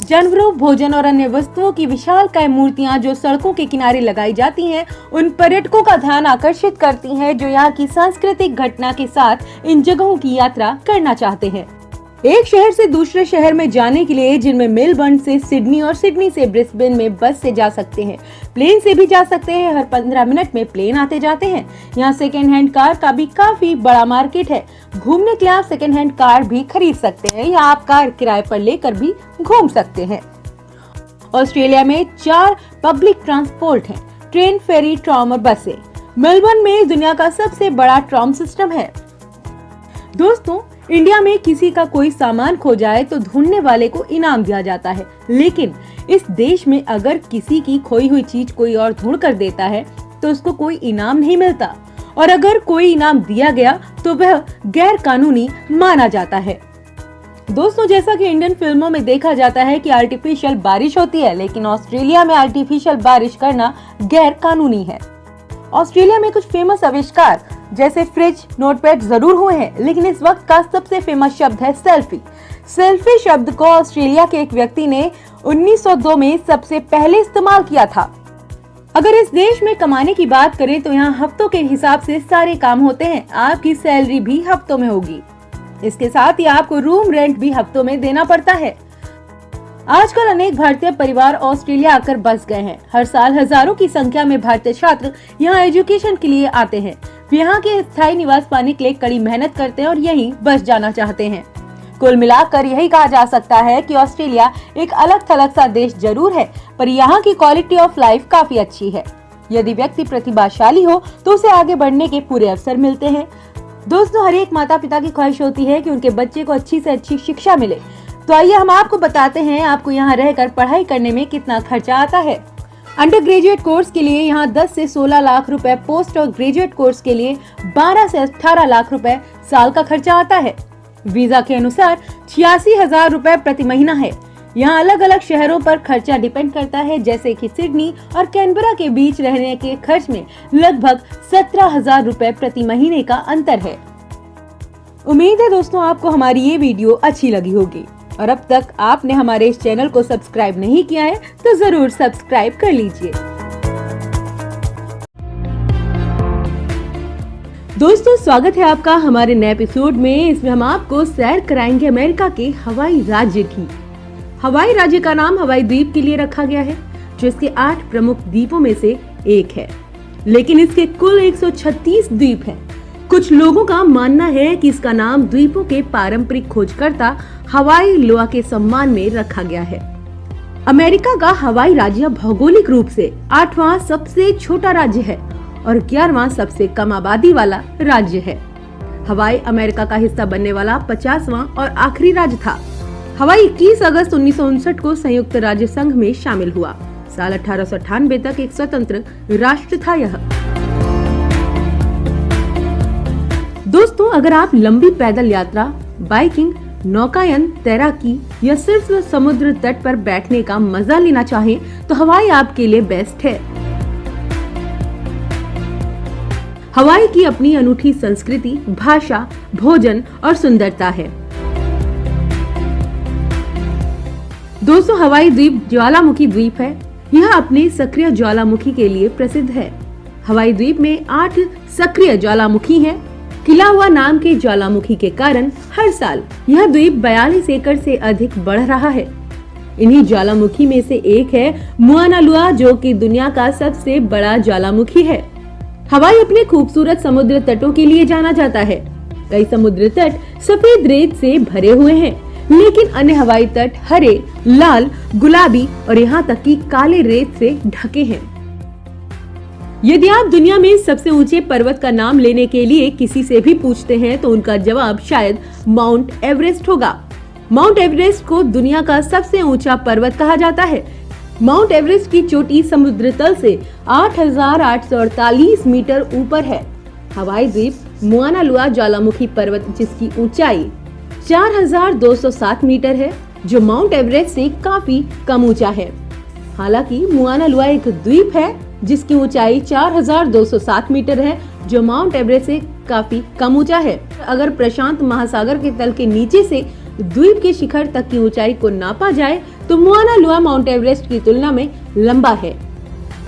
जानवरों, भोजन और अन्य वस्तुओं की विशालकाय मूर्तियां जो सड़कों के किनारे लगाई जाती हैं, उन पर्यटकों का ध्यान आकर्षित करती हैं जो यहाँ की सांस्कृतिक घटना के साथ इन जगहों की यात्रा करना चाहते हैं। एक शहर से दूसरे शहर में जाने के लिए, जिनमें मेलबर्न से सिडनी और सिडनी से ब्रिस्बेन में बस से जा सकते हैं, प्लेन से भी जा सकते हैं। हर 15 मिनट में प्लेन आते जाते हैं। यहाँ सेकेंड हैंड कार का भी काफी बड़ा मार्केट है। घूमने के लिए आप सेकेंड हैंड कार भी खरीद सकते हैं या आप कार किराए पर लेकर भी घूम सकते हैं। ऑस्ट्रेलिया में 4 पब्लिक ट्रांसपोर्ट हैं: ट्रेन, फेरी, ट्राम और बसें। मेलबर्न में दुनिया का सबसे बड़ा ट्राम सिस्टम है। दोस्तों, इंडिया में किसी का कोई सामान खो जाए तो ढूंढने वाले को इनाम दिया जाता है, लेकिन इस देश में अगर किसी की खोई हुई चीज कोई और ढूंढ कर देता है तो उसको कोई इनाम नहीं मिलता, और अगर कोई इनाम दिया गया तो वह गैर कानूनी माना जाता है। दोस्तों, जैसा कि इंडियन फिल्मों में देखा जाता है कि आर्टिफिशियल बारिश होती है, लेकिन ऑस्ट्रेलिया में आर्टिफिशियल बारिश करना गैर कानूनी है। ऑस्ट्रेलिया में कुछ फेमस आविष्कार जैसे फ्रिज, नोटपैड जरूर हुए हैं, लेकिन इस वक्त का सबसे फेमस शब्द है सेल्फी। सेल्फी शब्द को ऑस्ट्रेलिया के एक व्यक्ति ने 1902 में सबसे पहले इस्तेमाल किया था। अगर इस देश में कमाने की बात करें तो यहाँ हफ्तों के हिसाब से सारे काम होते हैं। आपकी सैलरी भी हफ्तों में होगी। इसके साथ ही आपको रूम रेंट भी हफ्तों में देना पड़ता है। आजकल अनेक भारतीय परिवार ऑस्ट्रेलिया आकर बस गए हैं। हर साल हजारों की संख्या में भारतीय छात्र यहाँ एजुकेशन के लिए आते हैं। वे यहाँ के स्थायी निवास पाने के लिए कड़ी मेहनत करते हैं और यहीं बस जाना चाहते हैं। कुल मिलाकर यही कहा जा सकता है कि ऑस्ट्रेलिया एक अलग थलग सा देश जरूर है, पर यहाँ की क्वालिटी ऑफ लाइफ काफी अच्छी है। यदि व्यक्ति प्रतिभाशाली हो तो उसे आगे बढ़ने के पूरे अवसर मिलते हैं। दोस्तों, हर एक माता पिता की ख्वाहिश होती है कि उनके बच्चे को अच्छी से अच्छी शिक्षा मिले। तो आइए हम आपको बताते हैं आपको यहाँ रहकर पढ़ाई करने में कितना खर्चा आता है। अंडर ग्रेजुएट कोर्स के लिए यहाँ 10 से 16 लाख रुपए, पोस्ट और ग्रेजुएट कोर्स के लिए 12 से 18 लाख रुपए साल का खर्चा आता है। वीजा के अनुसार 86,000 रुपए प्रति महीना है। यहाँ अलग अलग शहरों पर खर्चा डिपेंड करता है, जैसे कि सिडनी और कैनबरा के बीच रहने के खर्च में लगभग 17,000 रुपए प्रति महीने का अंतर है। उम्मीद है दोस्तों आपको हमारी ये वीडियो अच्छी लगी होगी, और अब तक आपने हमारे इस चैनल को सब्सक्राइब नहीं किया है तो जरूर सब्सक्राइब कर लीजिए। दोस्तों, स्वागत है आपका हमारे नए एपिसोड में। इसमें हम आपको सैर कराएंगे अमेरिका के हवाई राज्य की। हवाई राज्य का नाम हवाई द्वीप के लिए रखा गया है, जो इसके 8 प्रमुख द्वीपों में से एक है, लेकिन इसके कुल 136 द्वीप हैं। कुछ लोगों का मानना है कि इसका नाम द्वीपों के पारंपरिक खोजकर्ता हवाई लोआ के सम्मान में रखा गया है। अमेरिका का हवाई राज्य भौगोलिक रूप से 8वां सबसे छोटा राज्य है और 11वां सबसे कम आबादी वाला राज्य है। हवाई अमेरिका का हिस्सा बनने वाला 50वां और आखिरी राज्य था। हवाई 21 अगस्त 1959 को संयुक्त राज्य संघ में शामिल हुआ। साल 1898 तक एक स्वतंत्र राष्ट्र था यह। दोस्तों, अगर आप लंबी पैदल यात्रा, बाइकिंग, नौकायन, तैराकी या सिर्फ समुद्र तट पर बैठने का मजा लेना चाहें तो हवाई आपके लिए बेस्ट है। हवाई की अपनी अनूठी संस्कृति, भाषा, भोजन और सुंदरता है। दोस्तों, हवाई द्वीप ज्वालामुखी द्वीप है। यह अपने सक्रिय ज्वालामुखी के लिए प्रसिद्ध है। हवाई द्वीप में 8 सक्रिय ज्वालामुखी हैं। खिला हुआ नाम के ज्वालामुखी के कारण हर साल यह द्वीप 42 एकड़ से अधिक बढ़ रहा है। इन्हीं ज्वालामुखी में से एक है मुआना लुआ, जो कि दुनिया का सबसे बड़ा ज्वालामुखी है। हवाई अपने खूबसूरत समुद्र तटों के लिए जाना जाता है। कई समुद्र तट सफेद रेत से भरे हुए हैं, लेकिन अन्य हवाई तट हरे, लाल, गुलाबी और यहाँ तक कि काले रेत से ढके हैं। यदि आप दुनिया में सबसे ऊंचे पर्वत का नाम लेने के लिए किसी से भी पूछते हैं तो उनका जवाब शायद माउंट एवरेस्ट होगा। माउंट एवरेस्ट को दुनिया का सबसे ऊंचा पर्वत कहा जाता है। माउंट एवरेस्ट की चोटी समुद्र तल से 8,848 मीटर ऊपर है। हवाई द्वीप मुआना लुआ ज्वालामुखी पर्वत जिसकी ऊंचाई 4,207 मीटर है, जो माउंट एवरेस्ट से काफी कम ऊंचा है। हालांकि मुआना लुआ एक द्वीप है जिसकी ऊंचाई 4,207 मीटर है, जो माउंट एवरेस्ट से काफी कम ऊंचा है। अगर प्रशांत महासागर के तल के नीचे से द्वीप के शिखर तक की ऊंचाई को नापा जाए तो मुआना लुआ माउंट एवरेस्ट की तुलना में लंबा है।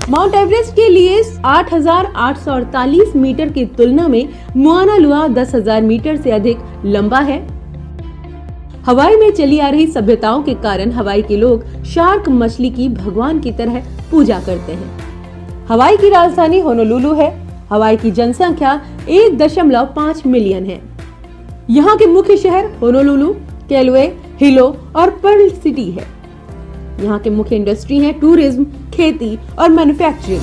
माउंट एवरेस्ट के लिए 8,848 मीटर की तुलना में मुआना लुआ 10,000 मीटर से अधिक लंबा है। हवाई में चली आ रही सभ्यताओं के कारण हवाई के लोग शार्क मछली की भगवान की तरह पूजा करते हैं। हवाई की राजधानी होनोलुलु है। हवाई की जनसंख्या 1.5 मिलियन है। यहाँ के मुख्य शहर होनोलुलु, कैलवे, हिलो और पर्ल सिटी है। यहाँ के मुख्य इंडस्ट्री है टूरिज्म, खेती और मैन्युफैक्चरिंग।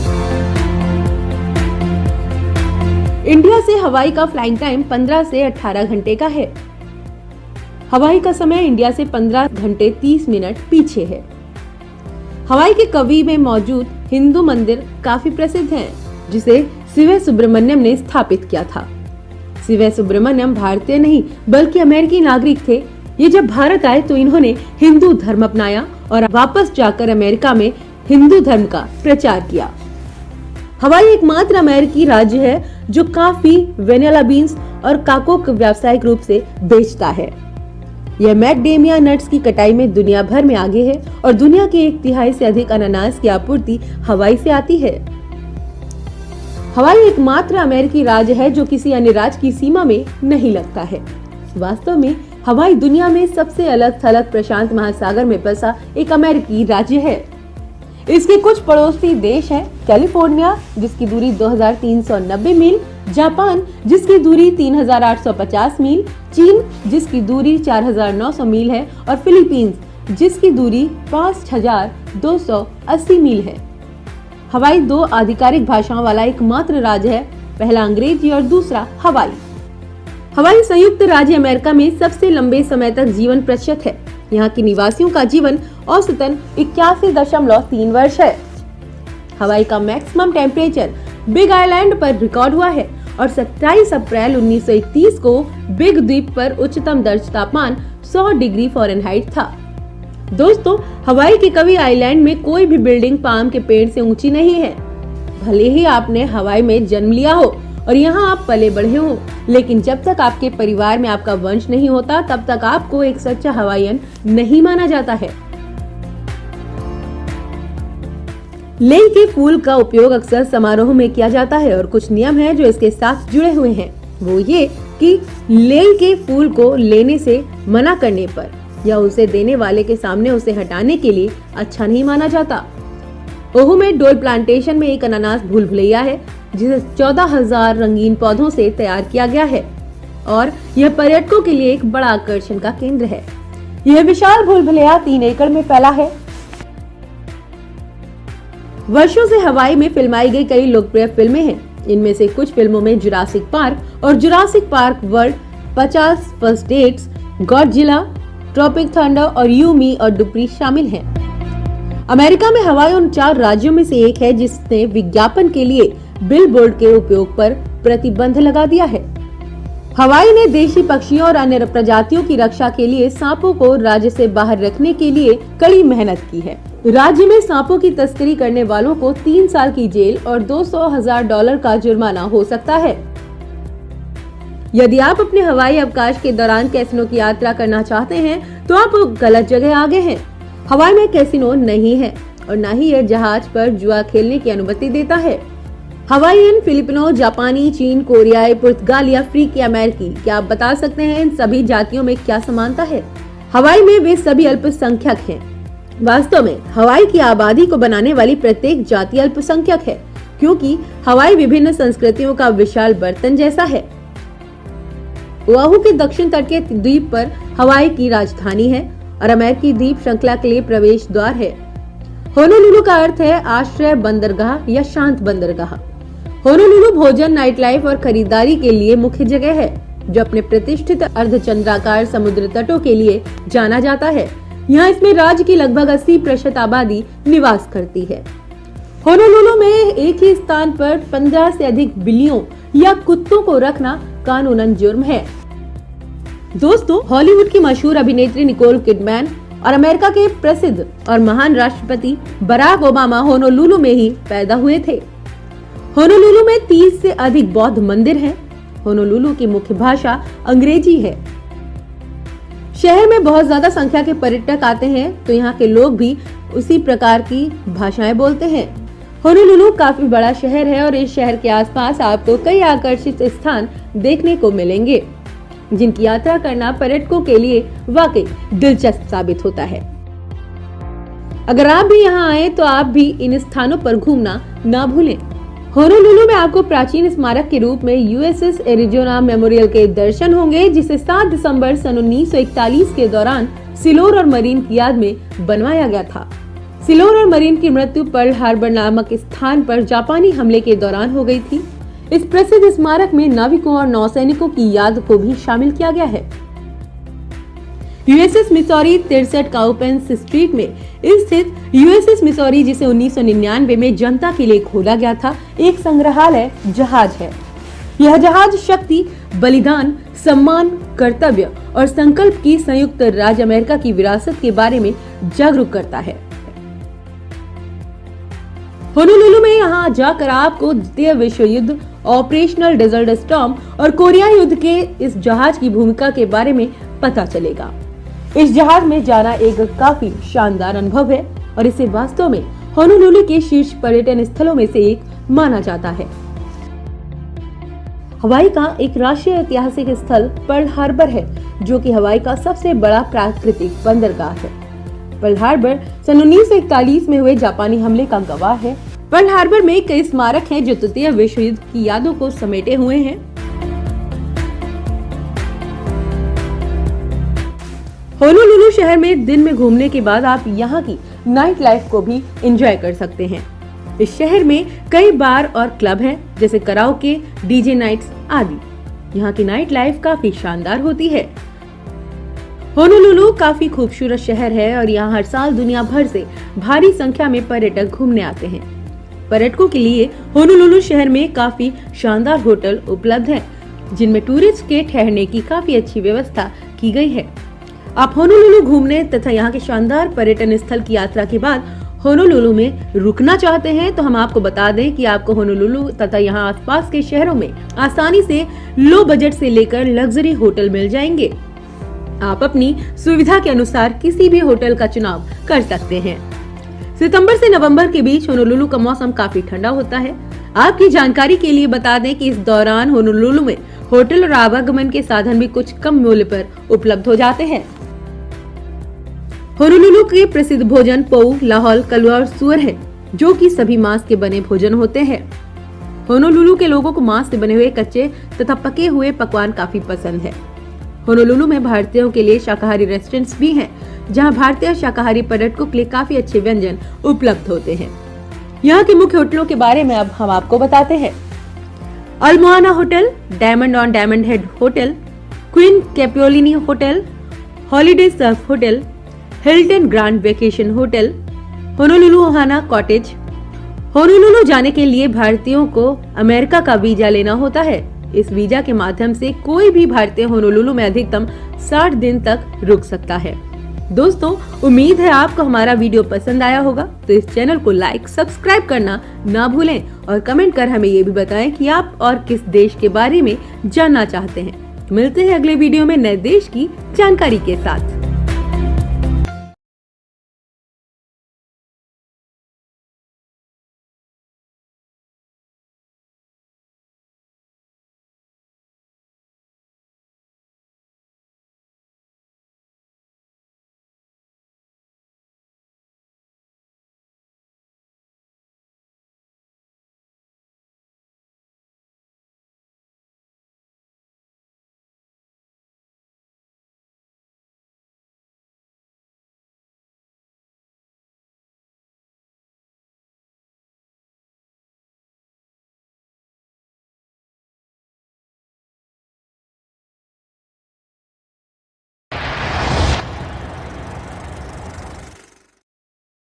इंडिया से हवाई का फ्लाइंग टाइम 15 से 18 घंटे का है। हवाई का समय इंडिया से 15 घंटे 30 मिनट पीछे है। हवाई के कवी में मौजूद हिंदू मंदिर काफी प्रसिद्ध है, जिसे शिव सुब्रमण्यम ने स्थापित किया था। शिव सुब्रमण्यम भारतीय नहीं बल्कि अमेरिकी नागरिक थे। ये जब भारत आए तो इन्होंने हिंदू धर्म अपनाया और वापस जाकर अमेरिका में हिंदू धर्म का प्रचार किया। हवाई एकमात्र अमेरिकी राज्य है जो काफी वेनिला बीन्स और काकोक व्यावसायिक रूप से बेचता है। यह मैकडेमिया नट्स की कटाई में दुनिया भर में आगे है और दुनिया के 1/3 से अधिक अनानास की आपूर्ति हवाई से आती है। हवाई एकमात्र अमेरिकी राज्य है जो किसी अन्य राज्य की सीमा में नहीं लगता है। वास्तव में हवाई दुनिया में सबसे अलग थलग प्रशांत महासागर में बसा एक अमेरिकी राज्य है। इसके कुछ पड़ोसी देश हैं कैलिफोर्निया जिसकी दूरी 2,390 मील, जापान जिसकी दूरी 3,850 मील, चीन जिसकी दूरी 4,900 मील है और फिलीपींस जिसकी दूरी 5,280 मील है। हवाई 2 आधिकारिक भाषाओं वाला एकमात्र राज्य है, पहला अंग्रेजी और दूसरा हवाई। हवाई संयुक्त राज्य अमेरिका में सबसे लंबे समय तक जीवन प्रतिशत है। यहाँ के निवासियों का जीवन औसतन 81.3 वर्ष है। हवाई का मैक्सिमम टेम्परेचर बिग आइलैंड पर रिकॉर्ड हुआ है और 27 अप्रैल 1931 को बिग द्वीप पर उच्चतम दर्ज तापमान 100 डिग्री फ़ारेनहाइट था। दोस्तों, हवाई के कवी आइलैंड में कोई भी बिल्डिंग पाम के पेड़ से ऊंची नहीं है। भले ही आपने हवाई में जन्म लिया हो और यहाँ आप पले बढ़े हो, लेकिन जब तक आपके परिवार में आपका वंश नहीं होता तब तक आपको एक सच्चा हवाईयन नहीं माना जाता है। लेई के फूल का उपयोग अक्सर समारोह में किया जाता है और कुछ नियम हैं जो इसके साथ जुड़े हुए हैं। वो ये कि लेई के फूल को लेने से मना करने पर या उसे देने वाले के सामने उसे हटाने के लिए अच्छा नहीं माना जाता। ओहू में डोल प्लांटेशन में एक अनानास भूल भुलैया है जिसे 14,000 रंगीन पौधों से तैयार किया गया है और यह पर्यटकों के लिए एक बड़ा आकर्षण का केंद्र है। यह विशाल भूल भुलैया 3 एकड़ में फैला है। वर्षों से हवाई में फिल्माई गई कई लोकप्रिय फिल्में हैं। इनमें से कुछ फिल्मों में जुरासिक पार्क और Jurassic Park World, 50 First Dates, Godzilla, Tropic Thunder और यू मी और डुप्री शामिल हैं। अमेरिका में हवाई उन 4 राज्यों में से एक है जिसने विज्ञापन के लिए बिलबोर्ड के उपयोग पर प्रतिबंध लगा दिया है। हवाई ने देशी पक्षियों और अन्य प्रजातियों की रक्षा के लिए सांपों को राज्य से बाहर रखने के लिए कड़ी मेहनत की है। राज्य में सांपों की तस्करी करने वालों को 3 साल की जेल और $200,000 का जुर्माना हो सकता है। यदि आप अपने हवाई अवकाश के दौरान कैसीनो की यात्रा करना चाहते हैं तो आप गलत जगह आ गए हैं। हवाई में कैसीनो नहीं है और न ही यह जहाज पर जुआ खेलने की अनुमति देता है। हवाईयन, फिलिपिनो, जापानी, चीन, कोरियाई, पुर्तगाली, अफ्रीकी, अमेरिकी, क्या आप बता सकते हैं इन सभी जातियों में क्या समानता है? हवाई में वे सभी अल्पसंख्यक हैं। वास्तव में हवाई की आबादी को बनाने वाली प्रत्येक जाति अल्पसंख्यक है, क्योंकि हवाई विभिन्न संस्कृतियों का विशाल बर्तन जैसा है। ओआहू के दक्षिण तट के द्वीप पर हवाई की राजधानी है और अमेरिकी द्वीप श्रृंखला के लिए प्रवेश द्वार है। होनोलुलु का अर्थ है आश्रय बंदरगाह या शांत बंदरगाह। होनोलुलु भोजन, नाइट लाइफ और खरीदारी के लिए मुख्य जगह है, जो अपने प्रतिष्ठित अर्धचंद्राकार समुद्र तटों के लिए जाना जाता है। यहाँ इसमें राज्य की लगभग 80% आबादी निवास करती है। होनोलुलु में एक ही स्थान पर 15 से अधिक बिल्लियों या कुत्तों को रखना कानूनन जुर्म है। दोस्तों, हॉलीवुड की मशहूर अभिनेत्री निकोल किडमैन और अमेरिका के प्रसिद्ध और महान राष्ट्रपति बराक ओबामा होनोलुलु में ही पैदा हुए थे। होनोलुलु में 30 से अधिक बौद्ध मंदिर हैं। होनोलुलु की मुख्य भाषा अंग्रेजी है। शहर में बहुत ज्यादा संख्या के पर्यटक आते हैं, तो यहाँ के लोग भी उसी प्रकार की भाषाएं बोलते हैं। होनोलुलु काफी बड़ा शहर है और इस शहर के आसपास आपको कई आकर्षित स्थान देखने को मिलेंगे, जिनकी यात्रा करना पर्यटकों के लिए वाकई दिलचस्प साबित होता है। अगर आप भी यहाँ आए तो आप भी इन स्थानों पर घूमना ना भूलें। होनोलुलु में आपको प्राचीन स्मारक के रूप में यूएसएस एरिजोना मेमोरियल के दर्शन होंगे, जिसे 7 दिसंबर सन 1941 के दौरान सिलोर और मरीन की याद में बनवाया गया था। सिलोर और मरीन की मृत्यु पर्ल हार्बर नामक स्थान पर जापानी हमले के दौरान हो गई थी। इस प्रसिद्ध स्मारक में नाविकों और नौसैनिकों की याद को भी शामिल किया गया है। यूएसएस मिसौरी 63 काउपेंस स्ट्रीट में स्थित यूएसएस मिसौरी, जिसे 1999 में जनता के लिए खोला गया था, एक संग्रहालय जहाज है। यह जहाज शक्ति, बलिदान, सम्मान, कर्तव्य और संकल्प की संयुक्त राज्य अमेरिका की विरासत के बारे में जागरूक करता है। होनोलुलु में यहाँ जाकर आपको द्वितीय विश्व युद्ध, ऑपरेशनल डेजर्ट स्टॉर्म और कोरिया युद्ध के इस जहाज की भूमिका के बारे में पता चलेगा। इस जहाज में जाना एक काफी शानदार अनुभव है और इसे वास्तव में होनोलुलु के शीर्ष पर्यटन स्थलों में से एक माना जाता है। हवाई का एक राष्ट्रीय ऐतिहासिक स्थल पर्ल हार्बर है, जो कि हवाई का सबसे बड़ा प्राकृतिक बंदरगाह है। पर्ल हार्बर सन 1941 में हुए जापानी हमले का गवाह है। पर्ल हार्बर में कई स्मारक हैं जो तृतीय विश्व युद्ध की यादों को समेटे हुए हैं। होनोलुलु शहर में दिन में घूमने के बाद आप यहाँ की नाइट लाइफ को भी एंजॉय कर सकते हैं। इस शहर में कई बार और क्लब हैं, जैसे कराओके, डीजे नाइट्स आदि। यहाँ की नाइट लाइफ काफी शानदार होती है। होनोलुलु काफी खूबसूरत शहर है और यहाँ हर साल दुनिया भर से भारी संख्या में पर्यटक घूमने आते हैं। पर्यटकों के लिए होनोलुलु शहर में काफी शानदार होटल उपलब्ध हैं, जिनमें टूरिस्ट के ठहरने की काफी अच्छी व्यवस्था की गई है। आप होनोलुलु घूमने तथा यहाँ के शानदार पर्यटन स्थल की यात्रा के बाद होनोलुलु में रुकना चाहते हैं, तो हम आपको बता दें कि आपको होनोलुलु तथा यहाँ आसपास के शहरों में आसानी से लो बजट से लेकर लग्जरी होटल मिल जाएंगे। आप अपनी सुविधा के अनुसार किसी भी होटल का चुनाव कर सकते हैं। सितंबर से नवंबर के बीच होनोलुलु का मौसम काफी ठंडा होता है। आपकी जानकारी के लिए बता दें कि इस दौरान होनोलुलु में होटल और आवागमन के साधन भी कुछ कम मूल्य पर उपलब्ध हो जाते हैं। होनोलुलु के प्रसिद्ध भोजन पोऊ, लाहौल, कलवा और सुअर है, जो कि सभी मांस के बने भोजन होते हैं। होनोलुलु के लोगों को मांस से बने हुए कच्चे तथा पके हुए पकवान काफी पसंद है। होनोलुलु में भारतीयों के लिए शाकाहारी रेस्टोरेंट्स भी हैं, जहां भारतीय शाकाहारी पर्यटकों के लिए काफी अच्छे व्यंजन उपलब्ध होते हैं। यहाँ के मुख्य होटलों के बारे में अब हम आपको बताते हैं। Ala Moana Hotel, Diamond on Diamond Head Hotel, Queen Kapiolani Hotel, Holiday Surf Hotel, Hilton Grand Vacation Hotel, Honolulu Ohana Cottage. Honolulu जाने के लिए भारतीयों को अमेरिका का वीजा लेना होता है। इस वीजा के माध्यम से कोई भी भारतीय होनोलुलु में अधिकतम 60 दिन तक रुक सकता है। दोस्तों, उम्मीद है आपको हमारा वीडियो पसंद आया होगा, तो इस चैनल को लाइक, सब्सक्राइब करना ना भूलें और कमेंट कर हमें ये भी बताएं कि आप और किस देश के बारे में जानना चाहते हैं। मिलते हैं अगले वीडियो में नए देश की जानकारी के साथ।